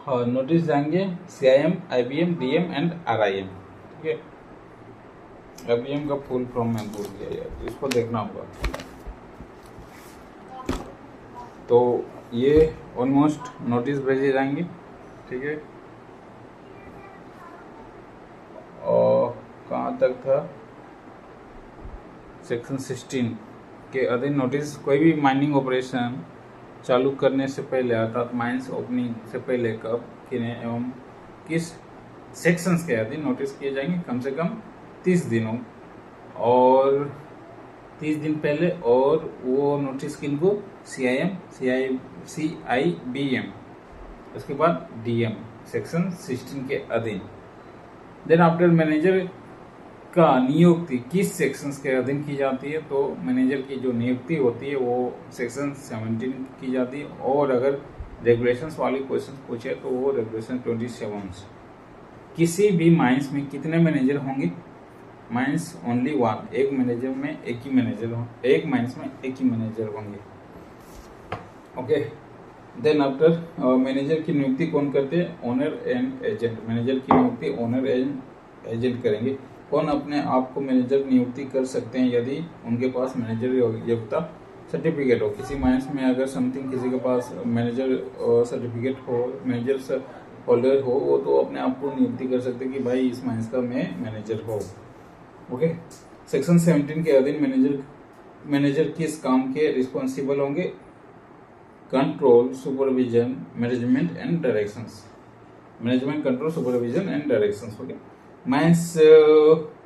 हाँ, नोटिस जाएंगे CIM, IBM, DM and RIM, ठीक है। IBM का फुल फॉर्म मैं भूल गया यार, इसको देखना होगा। तो ये ऑलमोस्ट नोटिस भेजे जाएंगे, ठीक है। और कहाँ तक था? सेक्शन 16 के अधीन नोटिस कोई भी माइनिंग ऑपरेशन चालू करने से पहले अर्थात माइंस ओपनिंग से पहले कब, किन्हें एवं किस सेक्शंस के अधीन नोटिस किए जाएंगे, कम से कम 30 दिनों और 30 दिन पहले। और वो नोटिस किनको? CIM, CIBM, उसके बाद DM सेक्शन 16 के अधीन। देन आफ्टर मैनेजर का नियुक्ति किस सेक्शंस के अधीन की जाती है? तो मैनेजर की जो नियुक्ति होती है वो सेक्शन 17 की जाती है। और अगर रेगुलेशंस वाले क्वेश्चन पूछे तो वो रेगुलेशन 27। किसी भी माइंस में कितने मैनेजर होंगे? माइंस ओनली 1, एक मैनेजर में एक ही मैनेजर हो, एक माइंस में एक ही मैनेजर होंगे, ओके। देन आफ्टर मैनेजर की नियुक्ति कौन करते हैं? Owner and agent. मैनेजर की नियुक्ति ओनर एंड एजेंट करेंगे। कौन अपने आप को मैनेजर नियुक्ति कर सकते हैं? यदि उनके पास मैनेजर योग्यता सर्टिफिकेट हो। किसी माइंस में अगर समथिंग किसी के पास मैनेजर सर्टिफिकेट हो, मैनेजर होल्डर हो, वो तो अपने आप को नियुक्ति कर सकते हैं कि भाई इस माइंस का मैं मैनेजर हो, ओके। सेक्शन 17 के अधीन मैनेजर किस काम के रिस्पॉन्सिबल होंगे? Control, supervision, management and directions. Management, control, supervision and directions, okay. Mines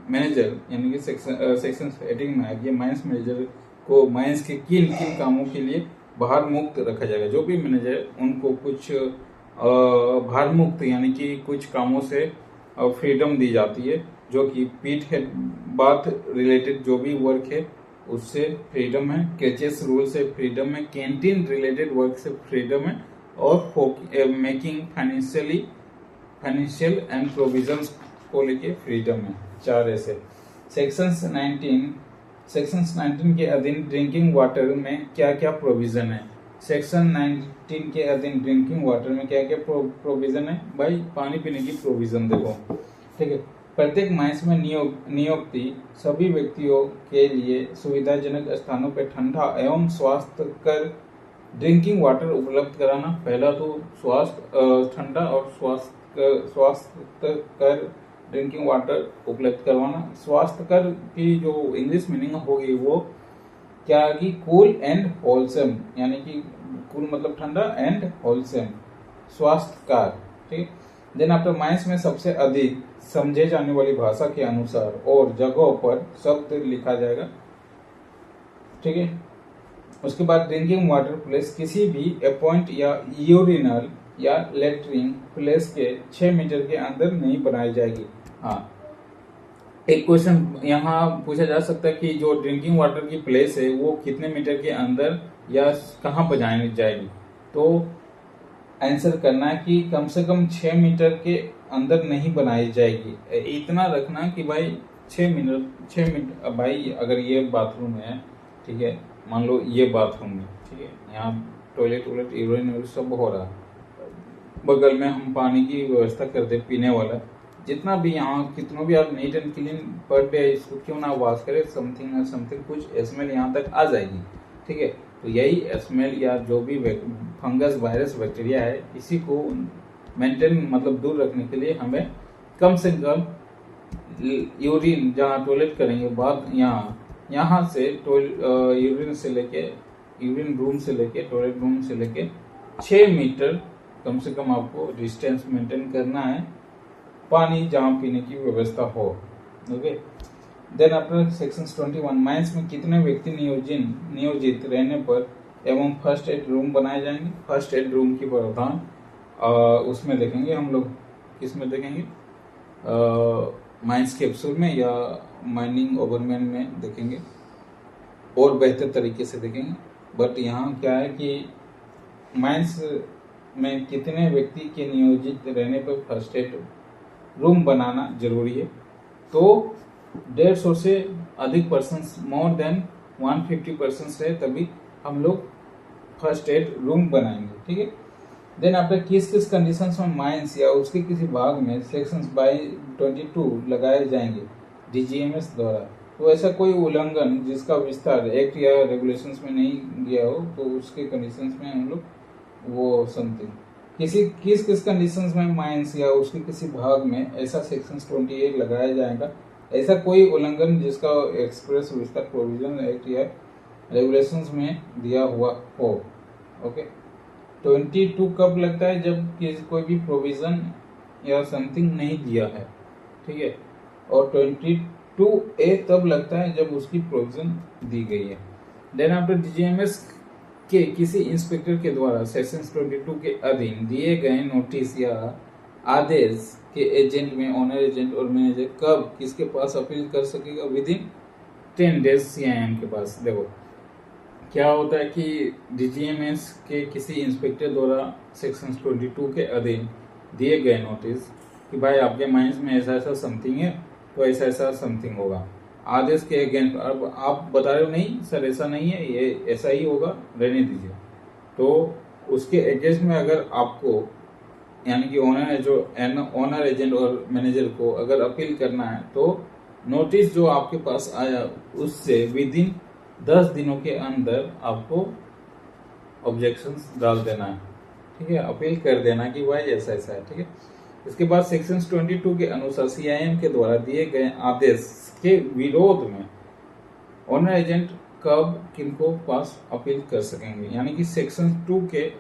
manager यानी कि सेक्शन 18 में ये माइंस मैनेजर को माइंस के किन किन कामों के लिए बाहर मुक्त रखा जाएगा? जो भी मैनेजर उनको कुछ बाहर मुक्त यानी कि कुछ कामों से फ्रीडम दी जाती है, जो कि पीट हेड बाथ रिलेटेड जो भी वर्क है उससे फ्रीडम है, कैचेस रूल से फ्रीडम है, कैंटीन रिलेटेड वर्क से फ्रीडम है, और मेकिंग फाइनेंशियल एंड प्रोविजंस को लेके फ्रीडम है। 4 ऐसे सेक्शंस 19 के अधीन ड्रिंकिंग वाटर में क्या क्या प्रोविजन है? सेक्शन 19 के अधीन ड्रिंकिंग वाटर में क्या क्या प्रोविजन है? भाई पानी पीने की प्रोविजन देखो, ठीक है। प्रत्येक माइंस में नियुक्ति सभी व्यक्तियों के लिए सुविधाजनक स्थानों पर ठंडा एवं स्वास्थ्यकर ड्रिंकिंग वाटर उपलब्ध कराना। पहला तो ठंडा और स्वास्थ्यकर ड्रिंकिंग वाटर उपलब्ध करवाना। स्वास्थ्यकर की जो इंग्लिश मीनिंग होगी वो क्या कि कूल एंड होलसम, यानी कि कूल मतलब ठंडा एंड होलसम स्वास्थ्यकर, ठीक। देन आफ्टर माइंस में सबसे अधिक समझे जाने वाली भाषा के अनुसार और जगहों पर शब्द लिखा जाएगा, ठीक है। उसके बाद ड्रिंकिंग वाटर प्लेस किसी भी अपॉइंट या यूरिनल या लेटरिन प्लेस के 6 मीटर के अंदर नहीं बनाई जाएगी। हाँ, एक क्वेश्चन यहाँ पूछा जा सकता है कि जो ड्रिंकिंग वाटर की प्लेस है वो कितने मीटर के अंदर या कहाँ बनाई जाएगी? तो आंसर करना है कि कम से कम 6 मीटर के अंदर नहीं बनाई जाएगी। इतना रखना कि भाई 6 मीटर भाई अगर ये बाथरूम है, ठीक है, मान लो ये बाथरूम है, ठीक है, यहाँ टॉयलेट वॉयलेट यूरिन सब हो रहा है, बगल में हम पानी की व्यवस्था कर दे पीने वाला, जितना भी यहाँ कितना भी आप neat and clean per day इसको क्यों ना वॉश करें, समथिंग कुछ स्मेल यहाँ तक आ जाएगी, ठीक है। तो यही स्मेल या जो भी फंगस वायरस बैक्टीरिया है, इसी को मेंटेन मतलब दूर रखने के लिए हमें कम से कम यूरिन जहाँ टॉयलेट करेंगे बाद यहाँ से यूरिन रूम से लेके टॉयलेट रूम से लेके 6 मीटर कम से कम आपको डिस्टेंस मेंटेन करना है, पानी जहाँ पीने की व्यवस्था हो। Okay, then after section 21 mines में कितने व्यक्ति नियोजित रहने पर एवं फर्स्ट एड रूम बनाए जाएंगे। फर्स्ट एड रूम की प्रावधान उसमें देखेंगे हम लोग, किस में देखेंगे, माइंस कैप्सूल में या माइनिंग ओवरमैन में देखेंगे और बेहतर तरीके से देखेंगे। बट यहाँ क्या है कि माइंस में कितने व्यक्ति के नियोजित रहने पर फर्स्ट एड रूम बनाना जरूरी है, तो 150 से अधिक पर्सन्स, मोर देन 150 पर्सन्स रहे तभी हम लोग फर्स्ट एड रूम बनाएंगे, ठीक है। देन आपका किस किस कंडीशंस में माइंस या उसके किसी भाग में सेक्शंस बाई 22 लगाए जाएंगे डीजीएमएस द्वारा। तो ऐसा कोई उल्लंघन जिसका विस्तार एक्ट या रेगुलेशंस में नहीं गया हो, तो उसके कंडीशंस में हम लोग वो समथिंग किस किस कंडीशंस में माइंस या उसके किसी भाग में ऐसा सेक्शन 28 लगाया जाएगा। ऐसा कोई उल्लंघन जिसका एक्सप्रेस विस्तार प्रोविजन एक्ट या रेगुलेशंस में दिया हुआ हो। ओके, 22 कब लगता है, जब कोई भी प्रोविजन या समथिंग नहीं दिया है, ठीक है, और 22A तब लगता है जब उसकी प्रोविजन दी गई है। देन आफ्टर डीजीएमएस के किसी इंस्पेक्टर के द्वारा सेक्शन 22 के अधीन दिए गए नोटिस या आदेश के एजेंट में ऑनर एजेंट और मैनेजर कब किसके पास अपील कर सकेगा, विद इन 10 डेज सीआईएम के पास। देखो क्या होता है कि डीजीएमएस के किसी इंस्पेक्टर द्वारा सेक्शन 22 के अधीन दिए गए नोटिस कि भाई आपके माइंस में ऐसा ऐसा समथिंग है, तो ऐसा ऐसा समथिंग होगा, आदेश के अगेंस्ट। अब आप बता रहे हो नहीं सर ऐसा नहीं है, ये ऐसा ही होगा, रहने दीजिए, तो उसके अगेंस्ट में अगर आपको यानी कि ओनर एजेंट और मैनेजर को अगर अपील करना है, तो नोटिस जो आपके पास आया उससे विद इन 10 दिनों के अंदर आपको ऑब्जेक्शंस डाल देना है, ठीक है, अपील कर देना कि भाई ऐसा ऐसा है, ठीक है। इसके बाद सेक्शन 22 के अनुसार सीआईएम के द्वारा दिए गए आदेश के विरोध में ऑनर एजेंट कब किनको पास अपील कर सकेंगे, यानी कि सेक्शन 2 के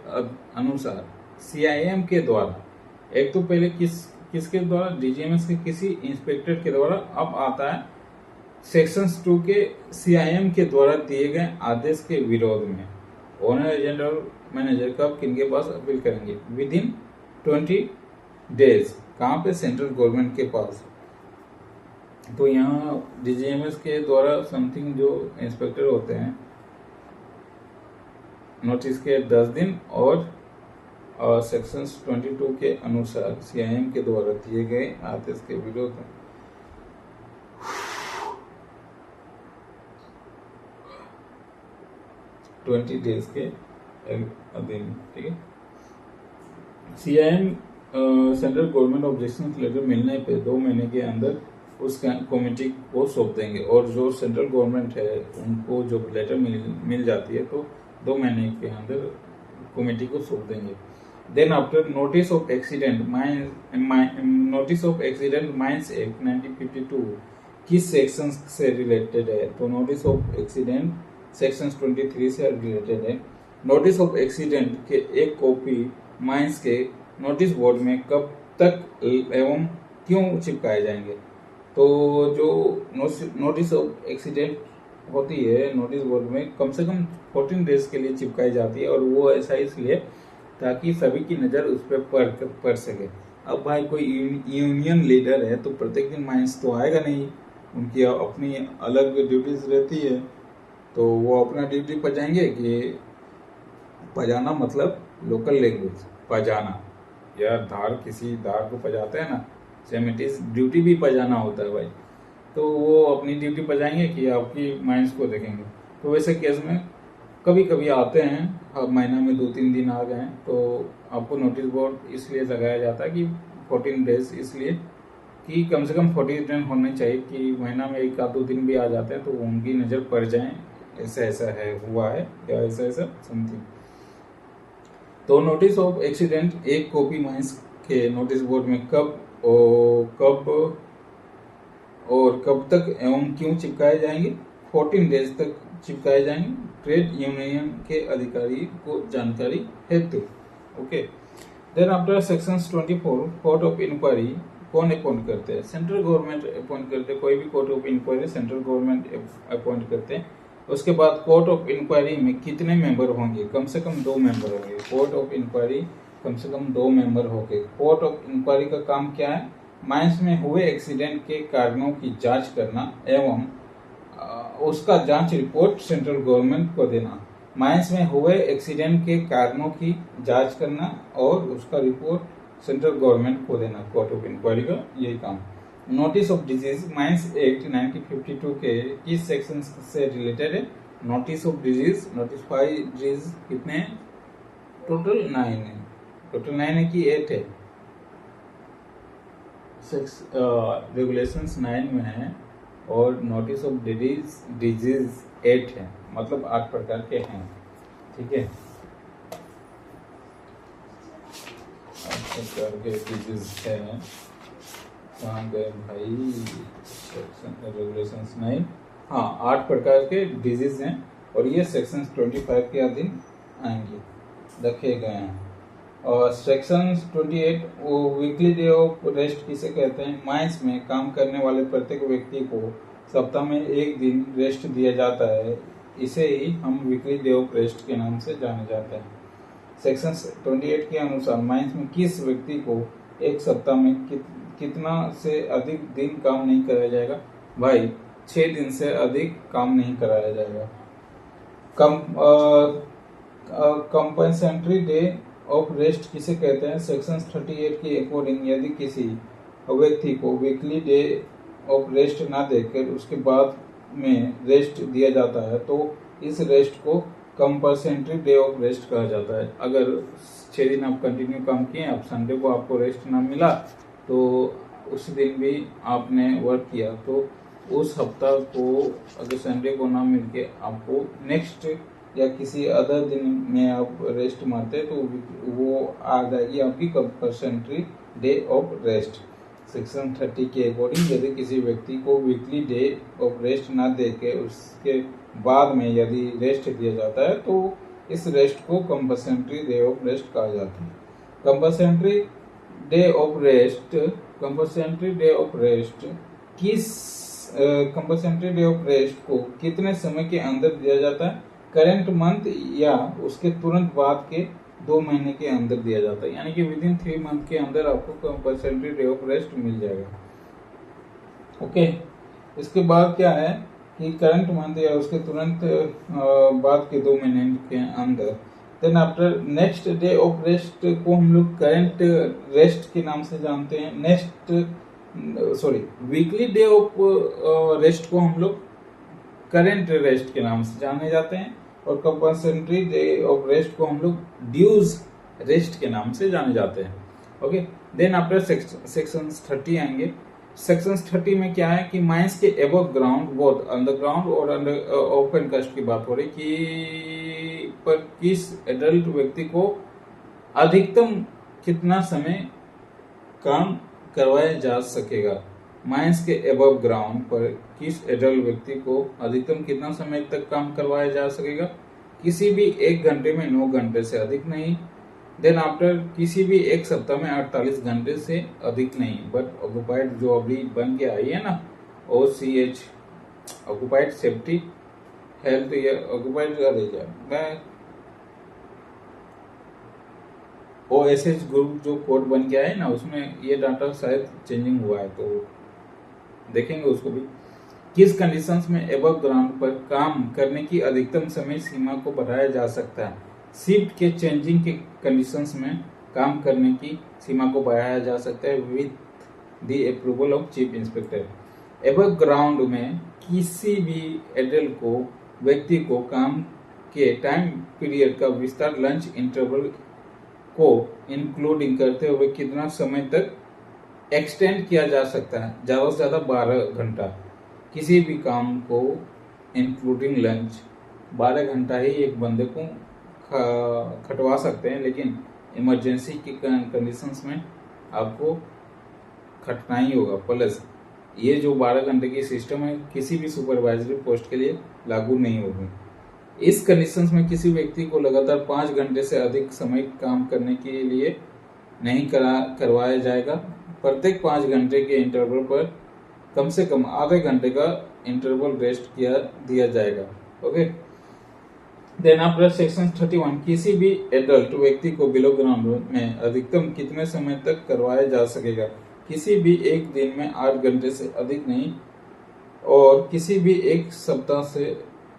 अनुसार सीआईएम के द्वारा, एक तो पहले किसके द्वारा, डीजीएमएस के किसी इंस्पेक्टर के द्वारा, अब आता है सेक्शन 2 के सीआईएम के द्वारा दिए गए आदेश के विरोध में ऑनर एजेंट और मैनेजर कब किनके पास अपील करेंगे, विद इन 20 डेज। कहाँ पे, सेंट्रल गवर्नमेंट के पास। तो यहाँ डीजीएमएस के द्वारा समथिंग जो इंस्पेक्टर होते हैं, नोटिस के 10 दिन और सेक्शन 22 के अनुसार सीआईएम के द्वारा दिए गए आदेश के विरोध में 20 डेज के अधीन, ठीक है। CIM central government objection letter मिलने पे 2 महीने के अंदर उस कमेटी को सौंप देंगे, और जो सेंट्रल गवर्नमेंट है उनको जो लेटर मिल जाती है तो 2 महीने के अंदर कमेटी को सौंप देंगे। Then after notice of accident mines act 1952 किस सेक्शन से रिलेटेड है, तो नोटिस ऑफ एक्सीडेंट सेक्शन 23 से रिलेटेड है। नोटिस ऑफ एक्सीडेंट के एक कॉपी माइंस के नोटिस बोर्ड में कब तक एवं क्यों चिपकाए जाएंगे, तो जो नोटिस ऑफ एक्सीडेंट होती है नोटिस बोर्ड में कम से कम 14 डेज के लिए चिपकाई जाती है, और वो ऐसा इसलिए ताकि सभी की नज़र उस पर पड़ सके। अब भाई कोई यूनियन लीडर है तो प्रत्येक दिन माइंस तो आएगा नहीं, उनकी अपनी अलग ड्यूटीज रहती है, तो वो अपना ड्यूटी पर जाएंगे कि बजाना मतलब लोकल लैंग्वेज, पजाना, या धार, किसी धार को पजाते हैं ना, सेम इट इज ड्यूटी भी पजाना होता है भाई। तो वो अपनी ड्यूटी पजाएंगे कि आपकी माइंस को देखेंगे। तो वैसे केस में कभी कभी आते हैं, अब महीना में 2-3 दिन आ गए हैं, तो आपको नोटिस बोर्ड इसलिए लगाया जाता है कि 14 डेज, इसलिए कि कम से कम 40 दिन होने चाहिए, कि महीना में 1-2 दिन भी आ जाते हैं तो उनकी नज़र पड़ जाए, ऐसा ऐसा है, हुआ है, या ऐसा ऐसा समथिंग। तो नोटिस ऑफ एक्सीडेंट एक कॉपी माइंस के नोटिस बोर्ड में कब और कब तक एवं क्यों चिपकाए जाएंगे? 14 डेज तक चिपकाए जाएंगे, ट्रेड यूनियन के अधिकारी को जानकारी हेतु। Okay, then after sections 24, court of inquiry कौन अपॉइंट करते हैं? सेंट्रल गवर्नमेंट अपॉइंट करते हैं। कोई भी court of inquiry central government appoint करते हैं। उसके बाद कोर्ट ऑफ इंक्वायरी में कितने मेंबर होंगे? कम से कम 2 मेंबर होंगे। कोर्ट ऑफ इंक्वायरी कम से कम 2 मेंबर होंगे। कोर्ट ऑफ इंक्वायरी का काम क्या है? माइंस में हुए एक्सीडेंट के कारणों की जांच करना एवं उसका जांच रिपोर्ट सेंट्रल गवर्नमेंट को देना। माइंस में हुए एक्सीडेंट के कारणों की जांच करना और उसका रिपोर्ट सेंट्रल गवर्नमेंट को देना। कोर्ट ऑफ इंक्वायरी का यही काम। Notice of disease, mines act 1952 के किस सेक्शन से रिलेटेड है? Notice of disease, notify disease कितने हैं? टोटल 9 है। टोटल 9 है कि 8 है? रेगुलेशंस 9 में है और नोटिस ऑफ डिजीज 8 है, मतलब 8 प्रकार के हैं। ठीक है, 8 प्रकार के डिजीज है। कहाँ गए भाई? रेगुलेशंस 9, हाँ 8 प्रकार के डिजीज हैं और ये सेक्शन 25 के अधीन आएंगे, रखे गए हैं। और section 28 weekly day of rest किसे कहते हैं? माइंस में काम करने वाले प्रत्येक व्यक्ति को सप्ताह में 1 दिन रेस्ट दिया जाता है, इसे ही हम वीकली डे ऑफ रेस्ट के नाम से जाने जाते हैं। सेक्शन 28 के अनुसार माइंस में किस व्यक्ति को एक सप्ताह में कितना से अधिक दिन काम नहीं कराया जाएगा? भाई 6 दिन से अधिक काम नहीं कराया जाएगा। कंपनसेंट्री डे ऑफ रेस्ट किसे कहते हैं? सेक्शन 38 के अकॉर्डिंग यदि किसी व्यक्ति को वीकली डे ऑफ रेस्ट ना देकर उसके बाद में रेस्ट दिया जाता है तो इस रेस्ट को कंपनसेंट्री डे ऑफ रेस्ट कहा जाता है। अगर 6 दिन आप कंटिन्यू काम किए, अब संडे को आपको रेस्ट ना मिला तो उस दिन भी आपने वर्क किया, तो उस हफ्ता को अगर संडे को ना मिल के आपको नेक्स्ट या किसी अदर दिन में आप रेस्ट मारते हैं तो वो आ जाएगी आपकी कंपनसेंट्री डे ऑफ रेस्ट। सेक्शन 30 के अकॉर्डिंग यदि किसी व्यक्ति को वीकली डे ऑफ रेस्ट ना दे के उसके बाद में यदि रेस्ट दिया जाता है तो इस रेस्ट को कंपनसेंट्री डे ऑफ रेस्ट कहा जाता है। Compensatory day of rest, compensatory day of rest किस कंपनसेंट्री डे ऑफ रेस्ट को कितने समय के अंदर दिया जाता है? करेंट मंथ या उसके तुरंत बाद के 2 महीने के अंदर दिया जाता है, यानी कि विदिन 3 मंथ के अंदर आपको कंपनसेंट्री डे ऑफ रेस्ट मिल जाएगा। ओके, इसके बाद क्या है कि करंट मंथ या उसके तुरंत बाद के 2 महीने के अंदर। Then after next day of rest को हम लोग करंट रेस्ट के नाम से जानते हैं। वीकली डे ऑफ रेस्ट को हम लोग करंट रेस्ट के नाम से जाने जाते हैं और कंपनसेंट्री डे ऑफ रेस्ट को हम लोग ड्यूज रेस्ट के नाम से जाने जाते हैं। ओके, देन आफ्टर सेक्शन 30 आएंगे। सेक्शन 30 में क्या है कि माइंस के एबव ग्राउंड, बोथ अंडरग्राउंड और अंडर ओपन कास्ट की बात हो रही कि पर किस एडल्ट व्यक्ति को अधिकतम कितना समय काम करवाया जा सकेगा? माइंस के एबव ग्राउंड पर किस एडल्ट व्यक्ति को अधिकतम कितना समय तक काम करवाया जा सकेगा? किसी भी 1 घंटे में 9 घंटे से अधिक नहीं। देन आफ्टर किसी भी 1 सप्ताह में 48 घंटे से अधिक नहीं। बट ऑक्युपाइड जो अभी बन के आई है ना, OCH, ऑक्युपाइड सेफ्टी हेल्थ, या ऑक्युपाइड का दे जाए, मैं OSH ग्रुप जो कोड बन के आया है ना, उसमें ये डाटा शायद चेंजिंग हुआ है, तो देखेंगे उसको भी। किस कंडीशंस में एबव ग्राउंड पर काम करने की अधिकतम समय सीमा को बढ़ाया जा सकता है? शिफ्ट के चेंजिंग के कंडीशंस में काम करने की सीमा को बढ़ाया जा सकता है with the approval of chief inspector. Above ground में किसी भी एडल्ट को व्यक्ति को काम के टाइम पीरियड का विस्तार लंच इंटरवल को इंक्लूडिंग करते हुए कितना समय तक एक्सटेंड किया जा सकता है, ज़्यादा से ज़्यादा 12 घंटा। किसी भी काम को इंक्लूडिंग लंच 12 घंटा ही एक बंदे को खटवा सकते हैं, लेकिन इमरजेंसी की कंडीशंस में आपको खटना ही होगा। प्लस ये जो 12 घंटे की सिस्टम है किसी भी सुपरवाइजरी पोस्ट के लिए लागू नहीं होगी। इस कंडीशंस में किसी व्यक्ति को लगातार 5 घंटे से अधिक समय काम करने के लिए नहीं करवाया जाएगा। प्रत्येक 5 घंटे के इंटरवल पर कम से कम आधे घंटे का इंटरवल रेस्ट दिया जाएगा। ओके। देन आफ्टर सेक्शन 31 किसी भी एडल्ट व्यक्ति को बिलो ग्राउंड में अधिकतम कितने समय तक करवाया जा सकेगा? किसी भी एक दिन में 8 घंटे से अधिक नहीं, और किसी भी एक सप्ताह से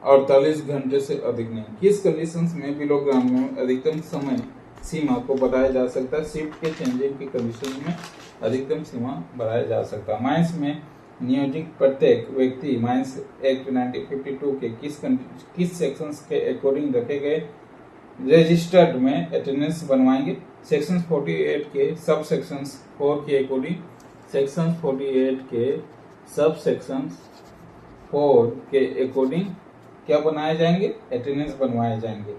48 घंटे से अधिक नहीं। किस कंडीशंस में बिलो ग्राउंड में अधिकतम समय सीमा को बढ़ाया जा सकता है? शिफ्ट के चेंजिंग की कंडीशन में अधिकतम सीमा बढ़ाया जा सकता है। माइंस में नियोजित प्रत्येक व्यक्ति माइंस एक्ट 1952 के किस सेक्शंस के अकॉर्डिंग रखे गए रजिस्टर्ड में अटेंडेंस बनवाएंगे? सेक्शन 48 के सब सेक्शंस 4 के अकॉर्डिंग, सेक्शन 48 के सब सेक्शंस 4 के अकॉर्डिंग क्या बनाए जाएंगे? अटेंडेंस बनवाए जाएंगे।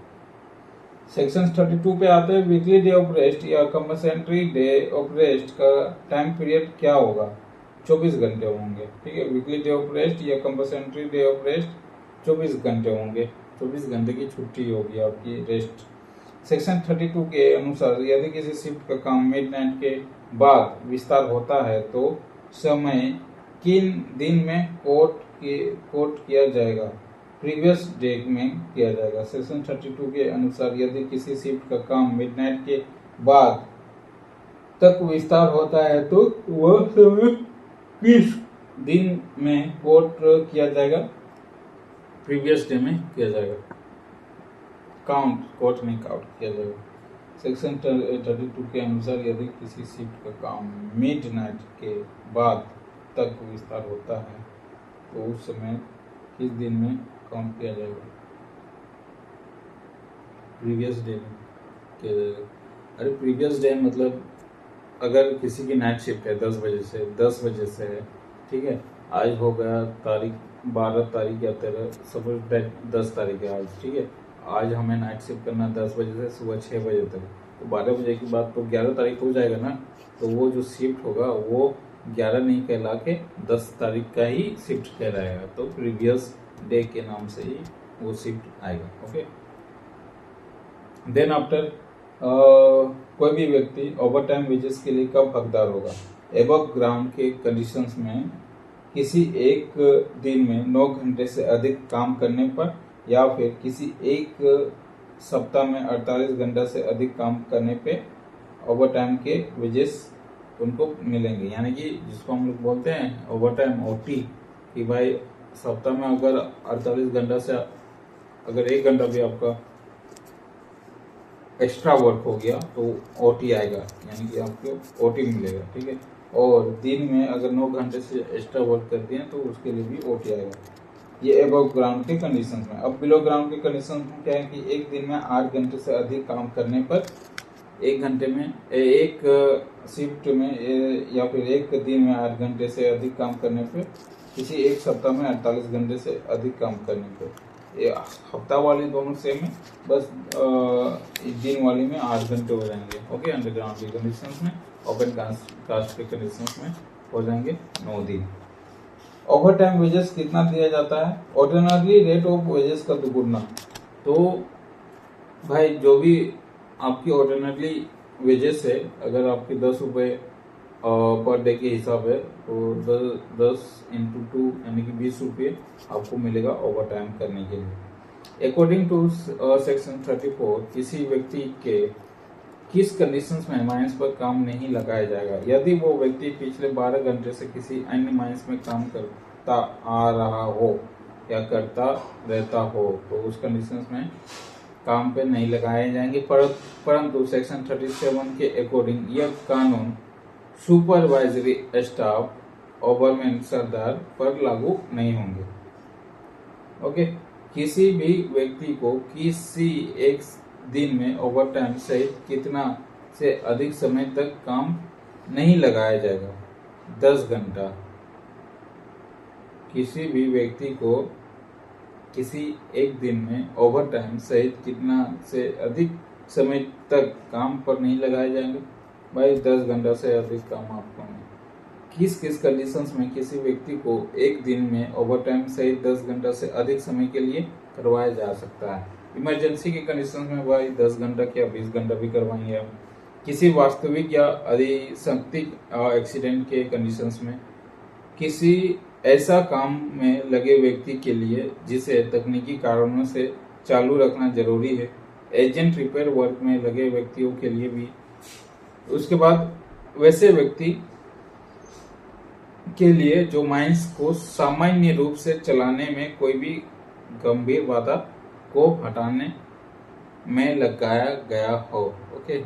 सेक्शन 32 पे आते हैं। वीकली डे ऑफ रेस्ट या कंपल्सरी डे ऑफ रेस्ट का टाइम पीरियड क्या होगा? 24 घंटे होंगे। ठीक है, वीकली डे ऑफ रेस्ट या कंपल्सरी डे ऑफ रेस्ट 24 घंटे होंगे। 24 घंटे की छुट्टी होगी आपकी, रेस्ट। सेक्शन 32 के अनुसार यदि किसी शिफ्ट का काम मिडनाइट के बाद विस्तार होता है तो समय किन दिन में कोट किया जाएगा? प्रीवियस डे में किया जाएगा। सेक्शन 32 के अनुसार यदि किसी शिफ्ट का काम मिडनाइट के बाद तक विस्तार होता है तो वह समय किस दिन में कोट किया जाएगा? प्रीवियस डे में किया जाएगा। कोट में काउंट किया जाएगा। सेक्शन 32 के अनुसार यदि किसी शिफ्ट का काम मिडनाइट के बाद तक विस्तार होता है तो उस समय किस दिन में काउंट किया जाएगा? प्रीवियस डे में किया जाएगा। अरे प्रीवियस डे मतलब अगर किसी की नाइट शिफ्ट है 10 बजे से है, ठीक है, आज हो गया तारीख 12 तारीख या 13, सपोज डेट 10 तारीख है आज, ठीक है, आज हमें नाइट शिफ्ट करना 10 बजे से सुबह 6 बजे तक, तो 12 बजे की बात तो 11 तारीख हो जाएगा ना। तो वो जो शिफ्ट होगा वो 11 नहीं कहला के 10 तारीख का ही शिफ्ट कहलाएगा, तो प्रीवियस डे के नाम से ही वो शिफ्ट आएगा। ओके। देन आफ्टर कोई भी व्यक्ति ओवर टाइम वेजेस के लिए कब हकदार होगा? एबव ग्राउंड के कंडीशंस में किसी एक दिन में 9 घंटे से अधिक काम करने पर, या फिर किसी एक सप्ताह में 48 घंटा से अधिक काम करने पे ओवर टाइम के वेजेस उनको मिलेंगे। यानी कि जिसको हम लोग बोलते हैं ओवर टाइम ओटी, कि भाई सप्ताह में अगर 48 घंटा से अगर 1 घंटा भी आपका एक्स्ट्रा वर्क हो गया तो ओटी आएगा, यानी कि आपको ओटी मिलेगा। ठीक है, और दिन में अगर 9 घंटे से एक्स्ट्रा वर्क करते हैं तो उसके लिए भी ओटी आएगा। ये अबव ग्राउंड के कंडीशंस में। अब बिलो ग्राउंड के कंडीशंस में क्या है कि एक दिन में 8 घंटे से अधिक काम करने पर, एक घंटे में एक शिफ्ट में या फिर एक दिन में 8 घंटे से अधिक काम करने पर, किसी एक सप्ताह में 48 घंटे से अधिक काम करने पर, ये हफ्ता वाली दोनों सेम है, बस दिन वाली में 8 घंटे हो जाएंगे। ओके, अंडरग्राउंड की कंडीशंस में, ओपन कास्ट के कंडीशंस में हो जाएंगे 9 दिन। ओवर टाइम वेजेस कितना दिया जाता है? ऑर्डिनरी रेट ऑफ वेजेस का दुगुना। तो भाई जो भी आपकी ऑर्डिनरी वेजेस है, अगर आपकी 10 रुपये पर डे के हिसाब है तो 10 इंटू 2 यानी कि 20 रुपये आपको मिलेगा ओवर टाइम करने के लिए। अकॉर्डिंग टू सेक्शन 34 किसी व्यक्ति के किस कंडीशंस में माइंस पर काम नहीं लगाया जाएगा? यदि वो व्यक्ति पिछले 12 घंटे से किसी अन्य माइंस में काम करता आ रहा हो या करता रहता हो तो उस कंडीशंस में काम पे नहीं लगाए जाएंगे, परंतु सेक्शन 37 के अकॉर्डिंग यह कानून सुपरवाइजरी स्टाफ ओवरमैन सरदार पर लागू नहीं होंगे। ओके, किसी भी व्यक्ति को किसी एक दिन में ओवरटाइम सहित कितना से अधिक समय तक काम नहीं लगाया जाएगा, 10 घंटा। किसी भी व्यक्ति को किसी एक दिन में ओवरटाइम सहित कितना से अधिक समय तक काम पर नहीं लगाए जाएंगे, भाई 10 घंटा से अधिक काम आपको नहीं। किस किस कंडीशंस में किसी व्यक्ति को एक दिन में ओवरटाइम सहित 10 घंटा से अधिक समय के लिए करवाया जा सकता है? इमरजेंसी की कंडीशंस में भाई 10 घंटा क्या 20 घंटा भी करवाएंगे हम। किसी वास्तविक या अधिशक्तिक एक्सीडेंट के कंडीशंस में, किसी ऐसा काम में लगे व्यक्ति के लिए जिसे तकनीकी कारणों से चालू रखना जरूरी है, एजेंट रिपेयर वर्क में लगे व्यक्तियों के लिए भी। उसके बाद वैसे व्यक्ति के लिए जो माइंस को सामान्य रूप से चलाने में कोई भी गंभीर बाधा को हटाने में लगाया गया हो। ओके,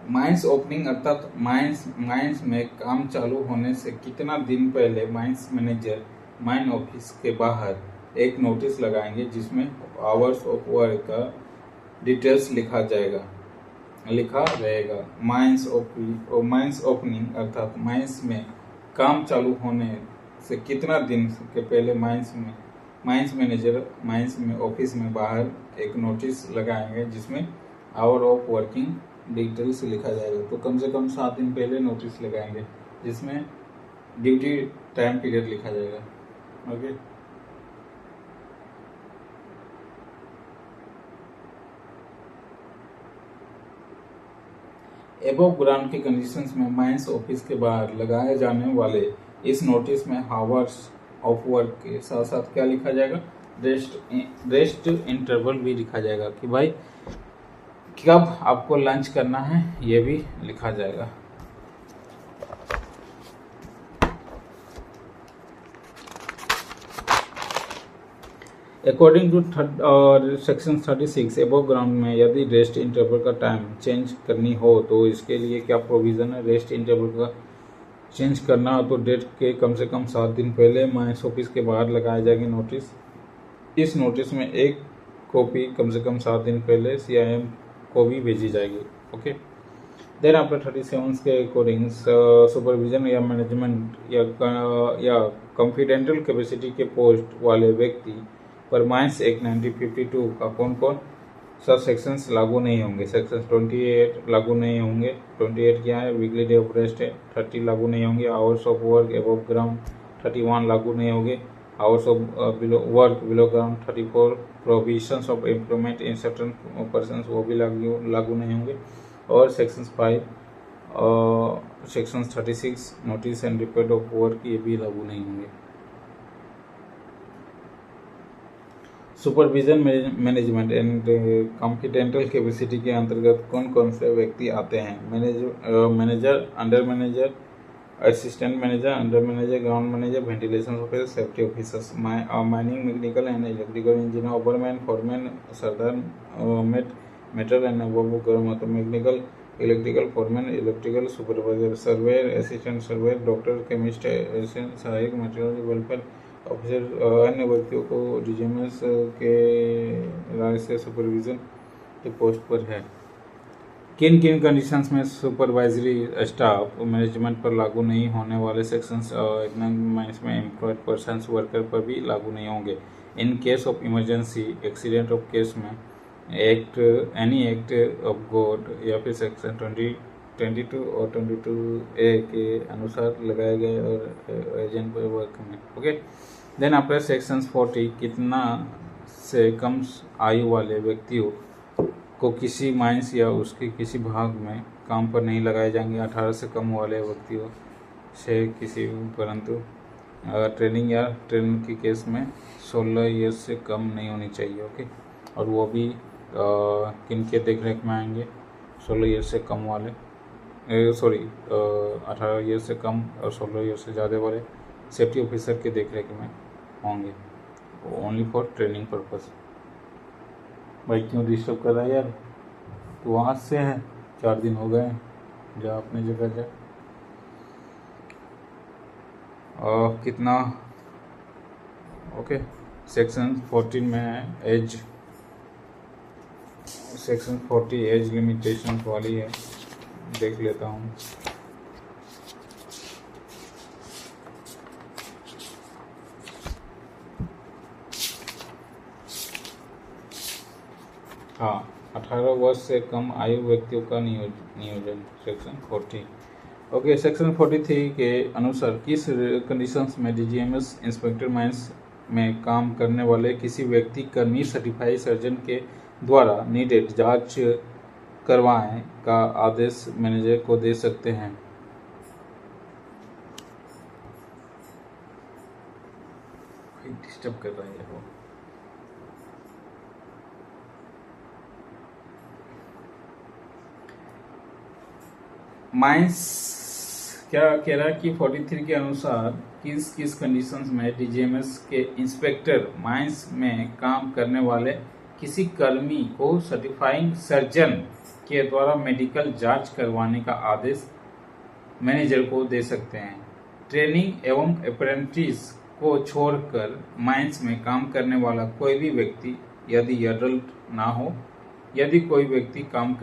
माइंस ओपनिंग अर्थात माइंस में काम चालू होने से कितना दिन पहले माइंस मैनेजर माइन ऑफिस के बाहर एक नोटिस लगाएंगे जिसमें आवर्स ऑफ वर्क का डिटेल्स लिखा रहेगा। माइंस ओपनिंग अर्थात माइंस में काम चालू होने से कितना दिन के पहले माइंस मैनेजर माइंस में ऑफिस में बाहर एक नोटिस लगाएंगे जिसमें आवर ऑफ वर्किंग डिटेल्स लिखा जाएगा। तो कम से कम 7 दिन पहले नोटिस लगाएंगे जिसमें ड्यूटी टाइम पीरियड लिखा जाएगा। ओके, एबव ग्राउंड की कंडीशंस में माइंस ऑफिस के बाहर लगाए जाने वाले इस नोटिस में हावर्स ऑफ वर्क के साथ साथ क्या लिखा जाएगा, रेस्ट इंटरवल भी लिखा जाएगा कि भाई कब आपको लंच करना है, ये भी लिखा जाएगा। According to section 36 above ground में यदि रेस्ट इंटरवल का टाइम चेंज करनी हो तो इसके लिए क्या प्रोविज़न है। रेस्ट इंटरवल का चेंज करना हो तो डेट के कम से कम 7 दिन पहले माइंस ऑफिस के बाहर लगाए जाएंगे नोटिस। इस नोटिस में एक कॉपी कम से कम 7 दिन पहले CIM को भी भेजी जाएगी। ओके, देन आफ्टर 37 के अकॉर्डिंग सुपरविजन या मैनेजमेंट या कॉन्फिडेंशियल कैपेसिटी के पोस्ट वाले व्यक्ति पर माइंस एक्ट 1952 का कौन कौन सब सेक्शंस लागू नहीं होंगे। सेक्शन 28 लागू नहीं होंगे। 28 क्या है, वीकली डे ऑफ रेस्ट है। 30 लागू नहीं होंगे। Hours of work above ground 31 लागू नहीं होंगे। Hours of work below ground 34 provisions of employment in certain persons वो भी लागू नहीं होंगे। और sections 5 sections 36 notice and report of work ये भी लागू नहीं होंगे। सुपरविजन मैनेजमेंट एंड कॉम्पिटेंटल कैपेसिटी के अंतर्गत कौन कौन से व्यक्ति आते हैं। Manager, under manager, assistant manager, under manager, ground manager, ventilation officer, safety officers, mining, mechanical and electrical engineer, overman, foreman, sirdar, मेटर एंड तो mechanical, electrical foreman, electrical supervisor, surveyor, assistant surveyor, doctor, chemist, सहायक, material welfare officer. अन्य व्यक्तियों को DGMS के राय से supervision के post पर है। किन किन कंडीशंस में सुपरवाइजरी स्टाफ मैनेजमेंट पर लागू नहीं होने वाले सेक्शंस इकोनॉमिक में एम्प्लॉयड पर्सन्स वर्कर पर भी लागू नहीं होंगे। In case of emergency accident of case में एनी एक्ट ऑफ गॉड या फिर सेक्शन 22 और 22A के अनुसार लगाए गए और एजेंट पर वर्क में। ओके, देन आफ्टर सेक्शन 40 कितना से कम आयु वाले व्यक्तियों को किसी माइंस या उसके किसी भाग में काम पर नहीं लगाए जाएंगे। 18 से कम वाले व्यक्तियों से किसी परंतु ट्रेनिंग या ट्रेनिंग के केस में 16 ईयर्स से कम नहीं होनी चाहिए। ओके, और वो भी किन के देख रेख में आएंगे, 16 ईयर से कम वाले, 18 ईयर से कम और 16 ईयर से ज़्यादा वाले सेफ्टी ऑफिसर के देख रेख में होंगे, ओनली फॉर ट्रेनिंग पर्पस। भाई क्यों डिस्टर्ब कर रहा है यार, तो वहाँ से है, 4 दिन हो गए, जा अपने जगह जा। और कितना, ओके, सेक्शन 14 में है एज, सेक्शन 40 एज लिमिटेशन वाली है, देख लेता हूँ। हाँ, 18 वर्ष से कम आयु व्यक्तियों का नियोजन, सेक्शन 40। ओके, सेक्शन 43 के अनुसार किस कंडीशंस में डीजीएमएस इंस्पेक्टर माइंस में काम करने वाले किसी व्यक्ति कर्मी सर्टिफाइड सर्जन के द्वारा नीडेड जांच करवाएं का आदेश मैनेजर को दे सकते हैं। डिस्टर्ब कर रहा है वो। माइंस क्या कह रहा है कि 43 के अनुसार किस किस कंडीशंस में डीजीएमएस के इंस्पेक्टर माइंस में काम करने वाले किसी कर्मी को सर्टिफाइंग सर्जन के द्वारा मेडिकल जांच करवाने का आदेश मैनेजर को दे सकते हैं। ट्रेनिंग एवं अप्रेंटिस को छोड़कर माइंस में काम करने वाला कोई भी व्यक्ति यदि एडल्ट ना हो, यदि कोई व्यक्ति काम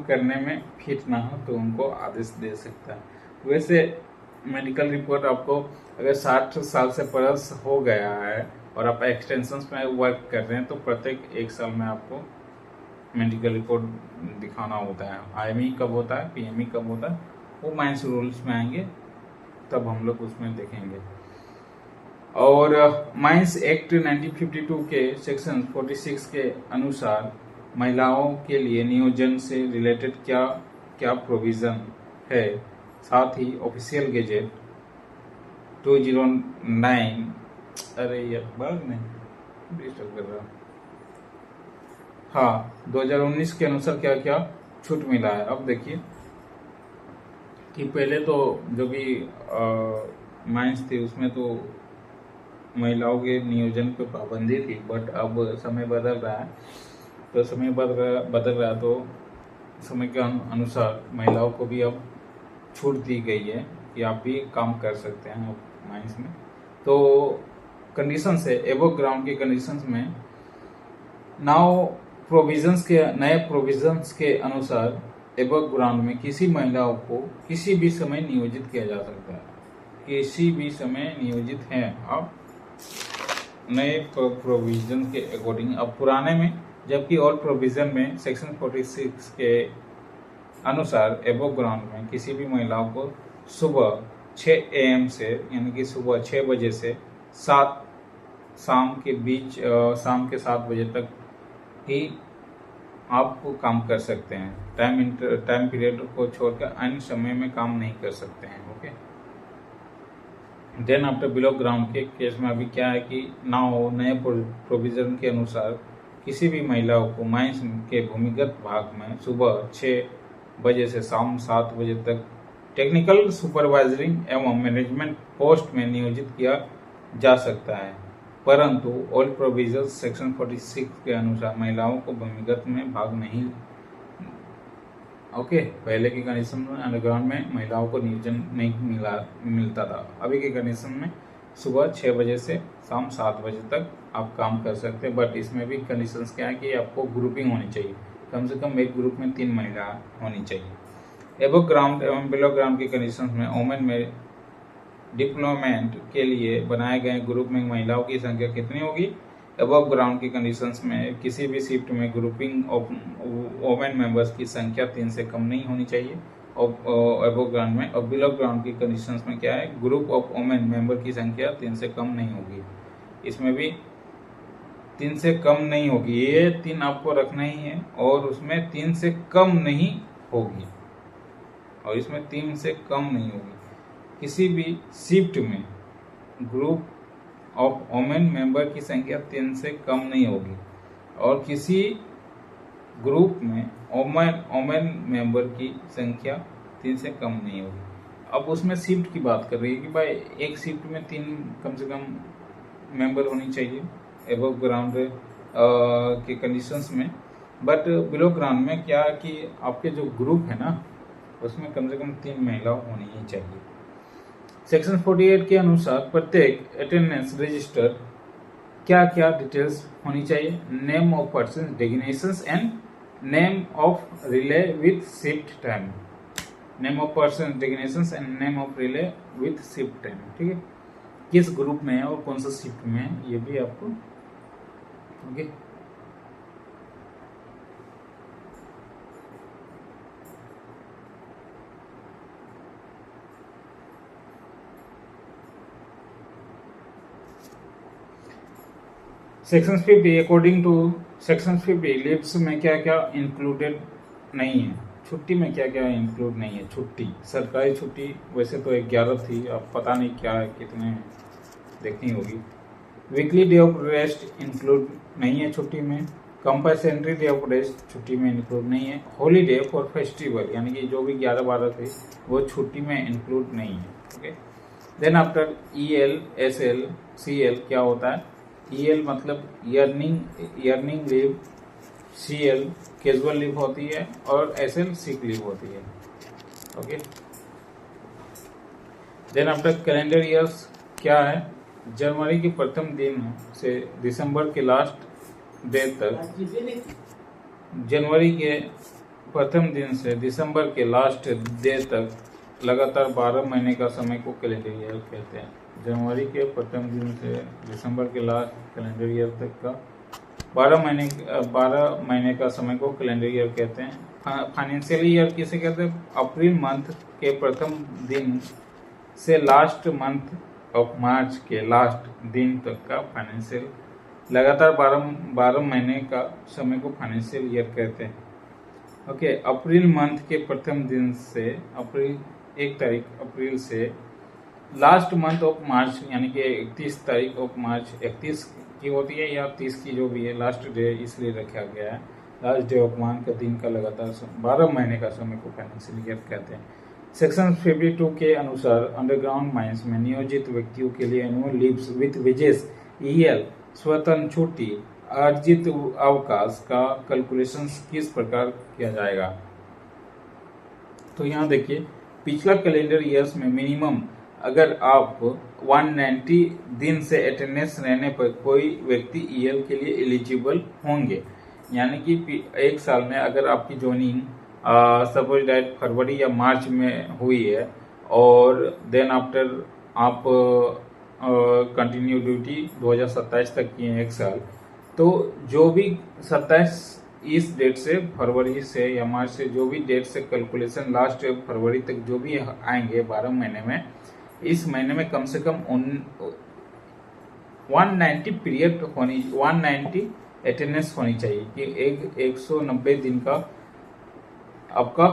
करने में फिट ना हो तो उनको आदेश दे सकता है। वैसे मेडिकल रिपोर्ट आपको अगर 60 साल से प्लस हो गया है और आप एक्सटेंशन में वर्क कर रहे हैं तो प्रत्येक 1 साल में आपको मेडिकल रिपोर्ट दिखाना होता है। आईएमई कब होता है, पीएमई कब होता है, वो माइंस रूल्स में आएंगे, तब हम लोग उसमें देखेंगे। और माइंस एक्ट 1952 के सेक्शन 46 के अनुसार महिलाओं के लिए नियोजन से रिलेटेड क्या क्या प्रोविजन है, साथ ही ऑफिशियल गेजेट 209, अरे यार बाग नहीं डिस्टर्ब कर रहा, हाँ 2019 के अनुसार क्या क्या छूट मिला है। अब देखिए कि पहले तो जो भी माइंस थी उसमें तो महिलाओं के नियोजन पे पाबंदी थी, बट अब समय बदल रहा है, तो समय बदल रहा तो समय के अनुसार महिलाओं को भी अब छूट दी गई है कि आप भी काम कर सकते हैं माइंस में। तो कंडीशंस है, एबव ग्राउंड की कंडीशंस में नए प्रोविजंस के अनुसार एबव ग्राउंड में किसी महिलाओं को किसी भी समय नियोजित किया जा सकता है, किसी भी समय नियोजित हैं अब नए प्रोविजन के अकॉर्डिंग। अब पुराने में जबकि और प्रोविजन में सेक्शन 46 के अनुसार एबव ग्राउंड में किसी भी महिलाओं को सुबह 6 AM से यानी कि सुबह 6 बजे से शाम के 7 बजे तक ही आप काम कर सकते हैं। टाइम पीरियड को छोड़कर अन्य समय में काम नहीं कर सकते हैं। Okay, then after below ground के केस में अभी क्या है कि नए प्रोविजन के अनुसार किसी भी महिलाओं को माइंस के भूमिगत भाग में सुबह 6 बजे से शाम 7 बजे तक टेक्निकल सुपरवाइजरिंग एवं मैनेजमेंट पोस्ट में नियोजित किया जा सकता है, परंतु ऑल प्रोविजन सेक्शन 46 के अनुसार महिलाओं को भूमिगत में भाग नहीं। ओके, पहले की कंडीशन में अंडरग्राउंड में महिलाओं को नियोजन नहीं मिलता था, अभी की कंडीशन में सुबह 6 बजे से शाम 7 बजे तक आप काम कर सकते हैं। बट इसमें भी कंडीशंस क्या है कि आपको ग्रुपिंग होनी चाहिए, कम से कम एक ग्रुप में 3 महिला होनी चाहिए। एबव ग्राउंड एवं बिलो ग्राउंड की कंडीशंस में वोमेन में डिप्लॉयमेंट के लिए बनाए गए ग्रुप में महिलाओं की संख्या कितनी होगी। एबव ग्राउंड की कंडीशंस में किसी भी शिफ्ट में ग्रुपिंग ऑफ वोमेन मेंबर्स की संख्या 3 से कम नहीं होनी चाहिए एबव ग्राउंड में। और बिलो ग्राउंड की कंडीशंस में क्या है, ग्रुप ऑफ वोमेन मेंबर की संख्या 3 से कम नहीं होगी, इसमें भी 3 से कम नहीं होगी, ये 3 आपको रखना ही है, और उसमें 3 से कम नहीं होगी, और इसमें 3 से कम नहीं होगी। किसी भी शिफ्ट में ग्रुप ऑफ वोमेन मेंबर की संख्या 3 से कम नहीं होगी और किसी ग्रुप में वोमेन मेंबर की संख्या 3 से कम नहीं होगी। अब उसमें शिफ्ट की बात कर रही है कि भाई एक शिफ्ट में 3 कम से कम मेंबर होनी चाहिए एबव ग्राउंड के कंडीशंस में, बट बिलो ग्राउंड में क्या कि आपके जो ग्रुप है ना उसमें कम से कम 3 महिला होनी ही चाहिए। सेक्शन 48 के अनुसार प्रत्येक अटेंडेंस रजिस्टर क्या क्या डिटेल्स होनी चाहिए? Name of person, designations and name of relay with shift time. Name of person, designations and name of relay with shift time. ठीक है, किस ग्रुप में है और कौन सा शिफ्ट में है ये भी आपको okay. Section 50 according to section 50 leaves में क्या क्या इंक्लूडेड नहीं है? छुट्टी में क्या क्या इंक्लूड नहीं है? छुट्टी, सरकारी छुट्टी वैसे तो 11 थी, अब पता नहीं क्या है, कितने देखनी होगी। Weekly day of rest include नहीं है छुट्टी में। कंपल्सरी डे ऑफ रेस्ट छुट्टी में इंक्लूड नहीं है। हॉलीडे फॉर फेस्टिवल यानी कि जो भी 11-12 थे वो छुट्टी में इंक्लूड नहीं है। Okay, then after EL, SL, CL क्या होता है? EL मतलब earning leave, CL casual leave होती है और SL सिक लीव होती है। Okay, then after calendar years क्या है? जनवरी के प्रथम दिन से दिसंबर के लास्ट डे तक, जनवरी के प्रथम दिन से दिसंबर के लास्ट डे तक लगातार 12 महीने का समय को कैलेंडर ईयर कहते हैं। जनवरी के प्रथम दिन से दिसंबर के लास्ट कैलेंडर ईयर तक का 12 महीने का समय को कैलेंडर ईयर कहते हैं। फाइनेंशियल ईयर किसे कहते हैं? अप्रैल मंथ के प्रथम दिन से लास्ट मंथ ऑफ मार्च के लास्ट दिन तक का फाइनेंशियल, लगातार 12 महीने का समय को फाइनेंशियल ईयर कहते हैं। ओके, अप्रैल मंथ के प्रथम दिन से अप्रैल 1 तारीख अप्रैल से लास्ट मंथ ऑफ मार्च यानी कि 31 तारीख ऑफ मार्च, 31 की होती है या 30 की जो भी है, लास्ट डे इसलिए रखा गया है। लास्ट डे ऑफ मंथ का दिन का लगातार 12 महीने का समय को फाइनेंशियल ईयर कहते हैं। सेक्शन 52 के अनुसार अंडरग्राउंड माइंस में नियोजित व्यक्तियों के लिए annual leaves with wages, EL, स्वतंत्र छुट्टी, अर्जित अवकाश का कैलकुलेशन किस प्रकार किया जाएगा? तो यहाँ देखिए, पिछला कैलेंडर ईयर्स में मिनिमम अगर आप 190 दिन से अटेंडेंस रहने पर कोई व्यक्ति EL के लिए एलिजिबल होंगे। यानी कि एक साल में अगर आपकी ज्वाइनिंग सपोज डेट फरवरी या मार्च में हुई है और देन आफ्टर आप कंटिन्यू ड्यूटी 2027 तक की है, एक साल, तो जो भी 27 इस डेट से फरवरी से या मार्च से जो भी डेट से कैलकुलेशन लास्ट फरवरी तक जो भी आएंगे 12 महीने में, इस महीने में कम से कम 190 पीरियड होनी, 190 अटेंडेंस होनी चाहिए कि 190 दिन का आपका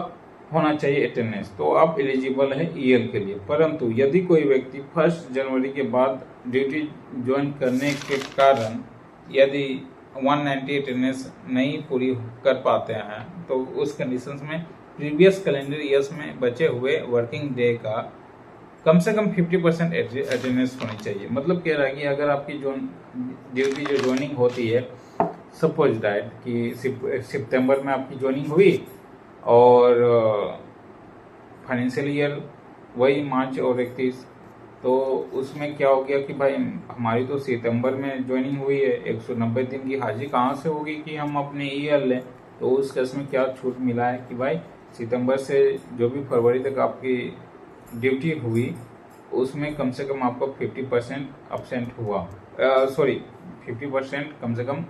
होना चाहिए अटेंडेंस, तो आप एलिजिबल है EL के लिए। परंतु यदि कोई व्यक्ति 1 जनवरी के बाद ड्यूटी ज्वाइन करने के कारण यदि 190 अटेंडेंस नहीं पूरी कर पाते हैं तो उस कंडीशंस में प्रीवियस कैलेंडर ईयर्स में बचे हुए वर्किंग डे का कम से कम 50% अटेंडेंस होनी चाहिए। मतलब कह रहा है कि अगर आपकी ड्यूटी जो ज्वाइनिंग होती है, सपोज दैट कि सितंबर में आपकी ज्वाइनिंग हुई और फाइनेंशियल ईयर वही मार्च और 31, तो उसमें क्या हो गया कि भाई हमारी तो सितंबर में ज्वाइनिंग हुई है, 190 दिन की हाजिरी कहाँ से होगी कि हम अपने EL लें? तो उस केस में क्या छूट मिला है कि भाई सितंबर से जो भी फरवरी तक आपकी ड्यूटी हुई उसमें कम से कम आपको 50% absent हुआ, 50% कम से कम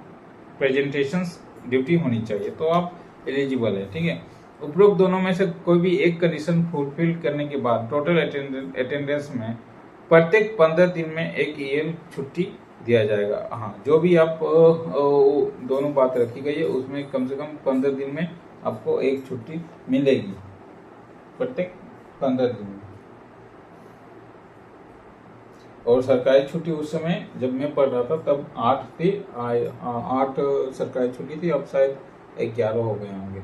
प्रेजेंटेशंस ड्यूटी होनी चाहिए, तो आप एलिजिबल है। ठीक है, उपरोक्त दोनों में से कोई भी एक कंडीशन फुलफिल करने के बाद टोटल अटेंडेंस में प्रत्येक 15 दिन में एक EL छुट्टी दिया जाएगा। हाँ, जो भी आप दोनों बात रखी गई है उसमें कम से कम 15 दिन में आपको एक छुट्टी मिलेगी, प्रत्येक 15 दिन में। और सरकारी छुट्टी उस समय जब मैं पढ़ रहा था तब 8 थी, 8 सरकारी छुट्टी थी, अब शायद 11 हो गए होंगे।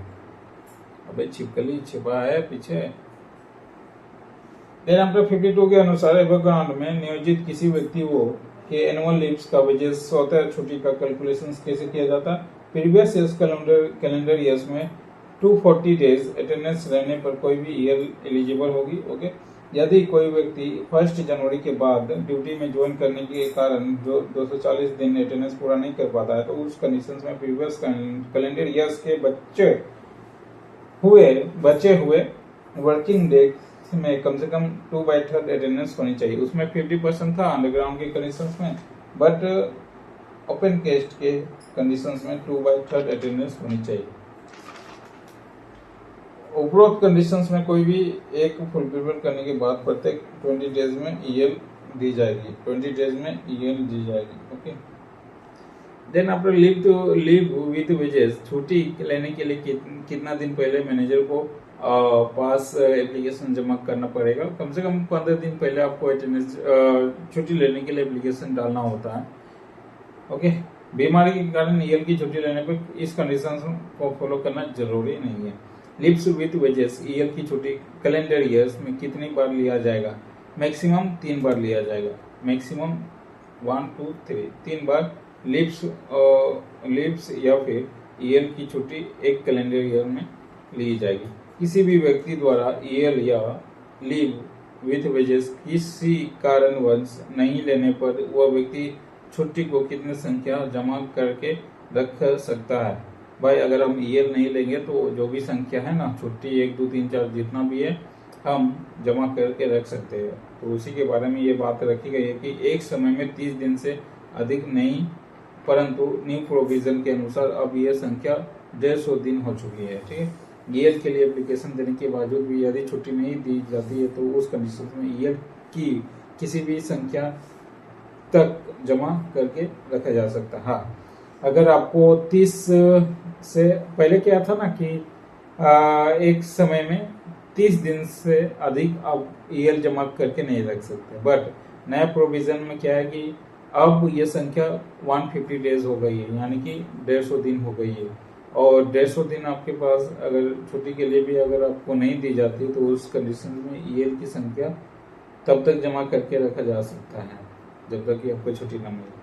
अबे छिपकली छिपा है पीछे। देन आफ्टर 52 के अनुसार एवरग्रांड में नियोजित किसी व्यक्ति को के एनुअल लीव्स का वजह स्वतः छुट्टी का कैलकुलेशन कैसे किया जाता। प्रीवियस ईयर्स कैलेंडर ईयर्स में 240 डेज अटेंडेंस रहने पर कोई भी ईयर एलिजिबल होगी। ओके, यदि कोई व्यक्ति 1 जनवरी के बाद ड्यूटी में ज्वाइन करने के कारण जो 240 दिन अटेंडेंस पूरा नहीं कर पाता है तो उस कंडीशन में प्रीवियस कैलेंडर ईयर्स के बचे हुए वर्किंग डे में कम से कम 2/3 अटेंडेंस होनी चाहिए। उसमें 50% था अंडरग्राउंड के कंडीशंस में, बट ओपन कास्ट के कंडीशंस में 2/3 अटेंडेंस होनी चाहिए। उपरोक्त कंडीशंस में कोई भी एक फुलफिलमेंट करने के बाद प्रत्येक 20 डेज में ईएल दी जाएगी, 20 डेज में ईएल दी जाएगी। Okay, then after leave with wages, छुट्टी लेने के लिए कितना दिन पहले मैनेजर को पास एप्लीकेशन जमा करना पड़ेगा। कम से कम 15 दिन पहले आपको अटेंडेंस छुट्टी लेने के लिए एप्लीकेशन डालना होता है। ओके, बीमारी के कारण ईएल की छुट्टी लेने पर इस कंडीशन को फॉलो करना जरूरी नहीं है। लीव्स विद वेजेस, ईएल की छुट्टी कैलेंडर ईयर्स में कितनी बार लिया जाएगा? मैक्सिमम 3 बार लिया जाएगा। मैक्सिमम 1 2 3 3 बार लीव्स या फिर ईएल की छुट्टी एक कैलेंडर ईयर में ली जाएगी। किसी भी व्यक्ति द्वारा ईएल या लीव विद वेजेस किसी कारणवश नहीं लेने पर वह व्यक्ति छुट्टी को कितनी संख्या जमा करके रख सकता है? भाई अगर हम ईएल नहीं लेंगे तो जो भी संख्या है ना, छुट्टी 1 2 3 4 जितना भी है हम जमा करके रख सकते हैं। तो उसी के बारे में ये बात रखी गई है कि एक समय में 30 दिन से अधिक नहीं, परंतु न्यू प्रोविजन के अनुसार अब यह संख्या 150 दिन हो चुकी है। ठीक है, ईएल के लिए एप्लीकेशन देने के बावजूद भी यदि छुट्टी नहीं दी जाती है तो उस कंडीशन में ईएल की किसी भी संख्या तक जमा करके रखा जा सकता है। हाँ, अगर आपको 30 से पहले क्या था ना कि एक समय में 30 दिन से अधिक आप ईएल जमा करके नहीं रख सकते, बट नया प्रोविजन में क्या है कि अब ये संख्या 150 डेज हो गई है, यानी कि 150 दिन हो गई है। और 150 दिन आपके पास अगर छुट्टी के लिए भी अगर आपको नहीं दी जाती तो उस कंडीशन में ईएल की संख्या तब तक जमा करके रखा जा सकता है जब तक कि आपको छुट्टी न मिले।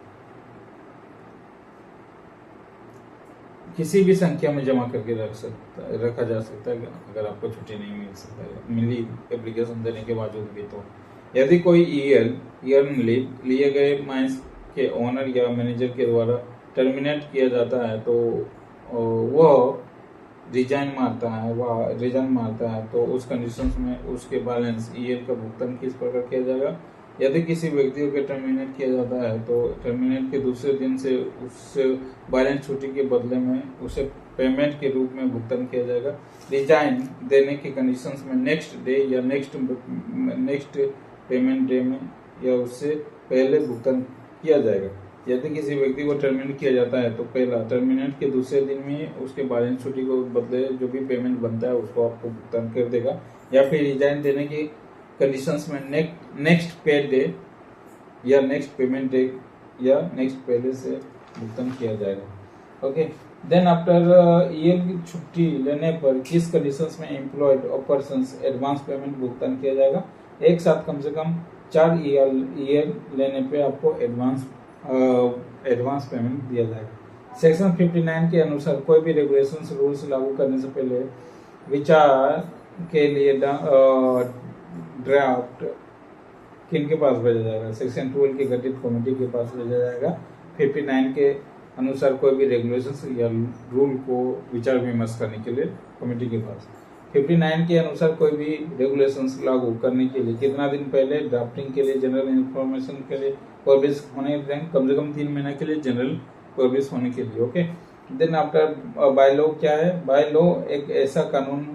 किसी भी संख्या में जमा करके रखा जा सकता है अगर आपको छुट्टी नहीं मिली एप्लीकेशन देने के बावजूद भी। तो यदि कोई ईयर लिए गए माइंस के ओनर या मैनेजर के द्वारा टर्मिनेट किया जाता है तो वह रिजाइन मारता है तो उस कंडीशंस में उसके बैलेंस ईयर का भुगतान किस प्रकार किया जाएगा? यदि किसी व्यक्ति को टर्मिनेट किया जाता है तो टर्मिनेट के दूसरे दिन से उस बैलेंस छुट्टी के बदले में उसे पेमेंट के रूप में भुगतान किया जाएगा। रिजाइन देने के कंडीशंस में नेक्स्ट डे या नेक्स्ट पेमेंट डे में या उससे पहले भुगतान किया जाएगा। यदि किसी व्यक्ति को टर्मिनेट किया जाता है तो पहला टर्मिनेट के दूसरे दिन में उसके बैलेंस छुट्टी को बदले जो भी पेमेंट बनता है उसको आपको भुगतान कर देगा, या फिर रिजाइन देने की कंडीशंस में नेक्स्ट पे डे या नेक्स्ट पेमेंट डे या नेक्स्ट पहले से भुगतान किया जाएगा। ओके, देन आफ्टर ईयर की छुट्टी लेने पर किस कंडीशंस में एम्प्लॉयड और पर्सन्स एडवांस पेमेंट भुगतान किया जाएगा? एक साथ कम से कम 4 ईयर लेने पे आपको एडवांस पेमेंट दिया जाएगा। सेक्शन 59 के अनुसार कोई भी रेगुलेशंस रूल्स लागू करने से पहले विचार के लिए ड्राफ्ट किन के पास भेजा जाएगा? सेक्शन 12 की गठित कमेटी के पास भेजा जाएगा। 59 के अनुसार कोई भी रेगुलेशंस या रूल को विचार विमर्श करने के लिए कमेटी के पास। 59 के अनुसार कोई भी रेगुलेशंस लागू करने के लिए कितना दिन पहले ड्राफ्टिंग के लिए जनरल इंफॉर्मेशन के लिए पब्लिश होने कम से कम 3 महीने के लिए जनरल पब्लिश होने के लिए। Okay, then after by law क्या है? बाय लॉ एक ऐसा कानून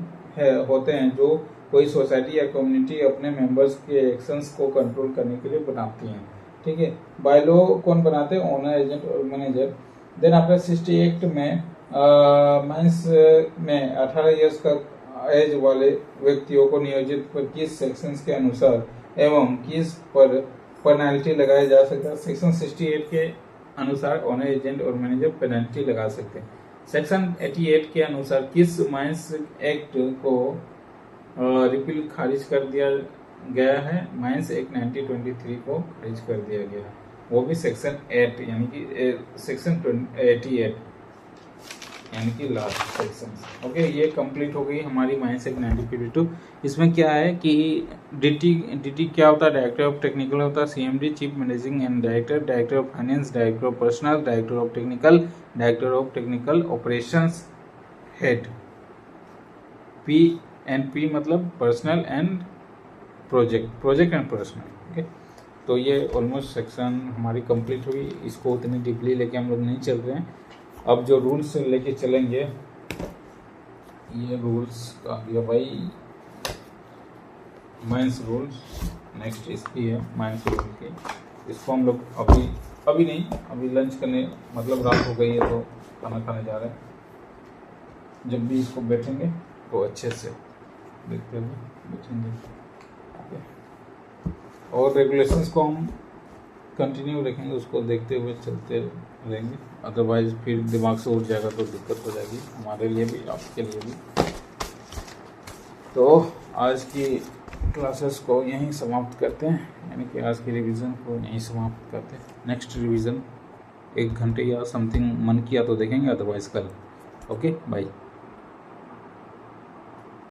होते हैं जो कोई सोसाइटी या कम्युनिटी अपने मेंबर्स के एक्शंस को कंट्रोल करने के लिए बनाती हैं। ठीक है, बाय लॉ कौन बनाते हैं? ओनर, एजेंट और मैनेजर। देन आफ्टर 60 एक्ट में माइंस में 18 इयर्स का एज वाले व्यक्तियों को नियोजित पर किस सेक्शंस के अनुसार एवं किस पर पेनल्टी लगाया जा सकता है। सेक्शन 68 के अनुसार ओनर एजेंट और मैनेजर पेनल्टी लगा सकते हैं। सेक्शन 88 के अनुसार किस माइंस एक्ट को रिपील खारिज कर दिया गया है? माइंस एक्ट 1923 को खारिज कर दिया गया है, वो भी सेक्शन 8 यानी कि सेक्शन 88 यानी कि लास्ट सेक्शन। ओके, ये कंप्लीट हो गई हमारी माइंस एक्ट 1952। इसमें क्या है कि डीटी क्या होता है? डायरेक्टर ऑफ टेक्निकल होता है, CMD chief managing and director, director of finance, director of personal, director of technical, director of technical operations head. P मतलब personal and project and personal. Okay, तो ये ऑलमोस्ट सेक्शन हमारी complete हुई। इसको उतनी deeply लेके हम लोग नहीं चल रहे हैं। अब जो रूल्स लेके चलेंगे, ये रूल्स का दिया भाई माइंस रूल्स, नेक्स्ट इसकी है माइंस रूल की। इसको हम लोग अभी नहीं, अभी लंच करने मतलब रात हो गई है तो खाना खाने जा रहे हैं। जब भी इसको बैठेंगे तो अच्छे से देखते हुए बैठेंगे। और रेगुलेशंस को हम कंटिन्यू रखेंगे, उसको देखते हुए चलते रहेंगे, अदरवाइज फिर दिमाग से उठ जाएगा तो दिक्कत हो जाएगी हमारे लिए भी, आपके लिए भी। तो आज की क्लासेस को यहीं समाप्त करते हैं, यानी कि आज की रिवीजन को यहीं समाप्त करते हैं। नेक्स्ट रिवीजन 1 घंटे या समथिंग मन किया तो देखेंगे, अदरवाइज कल। Okay, bye.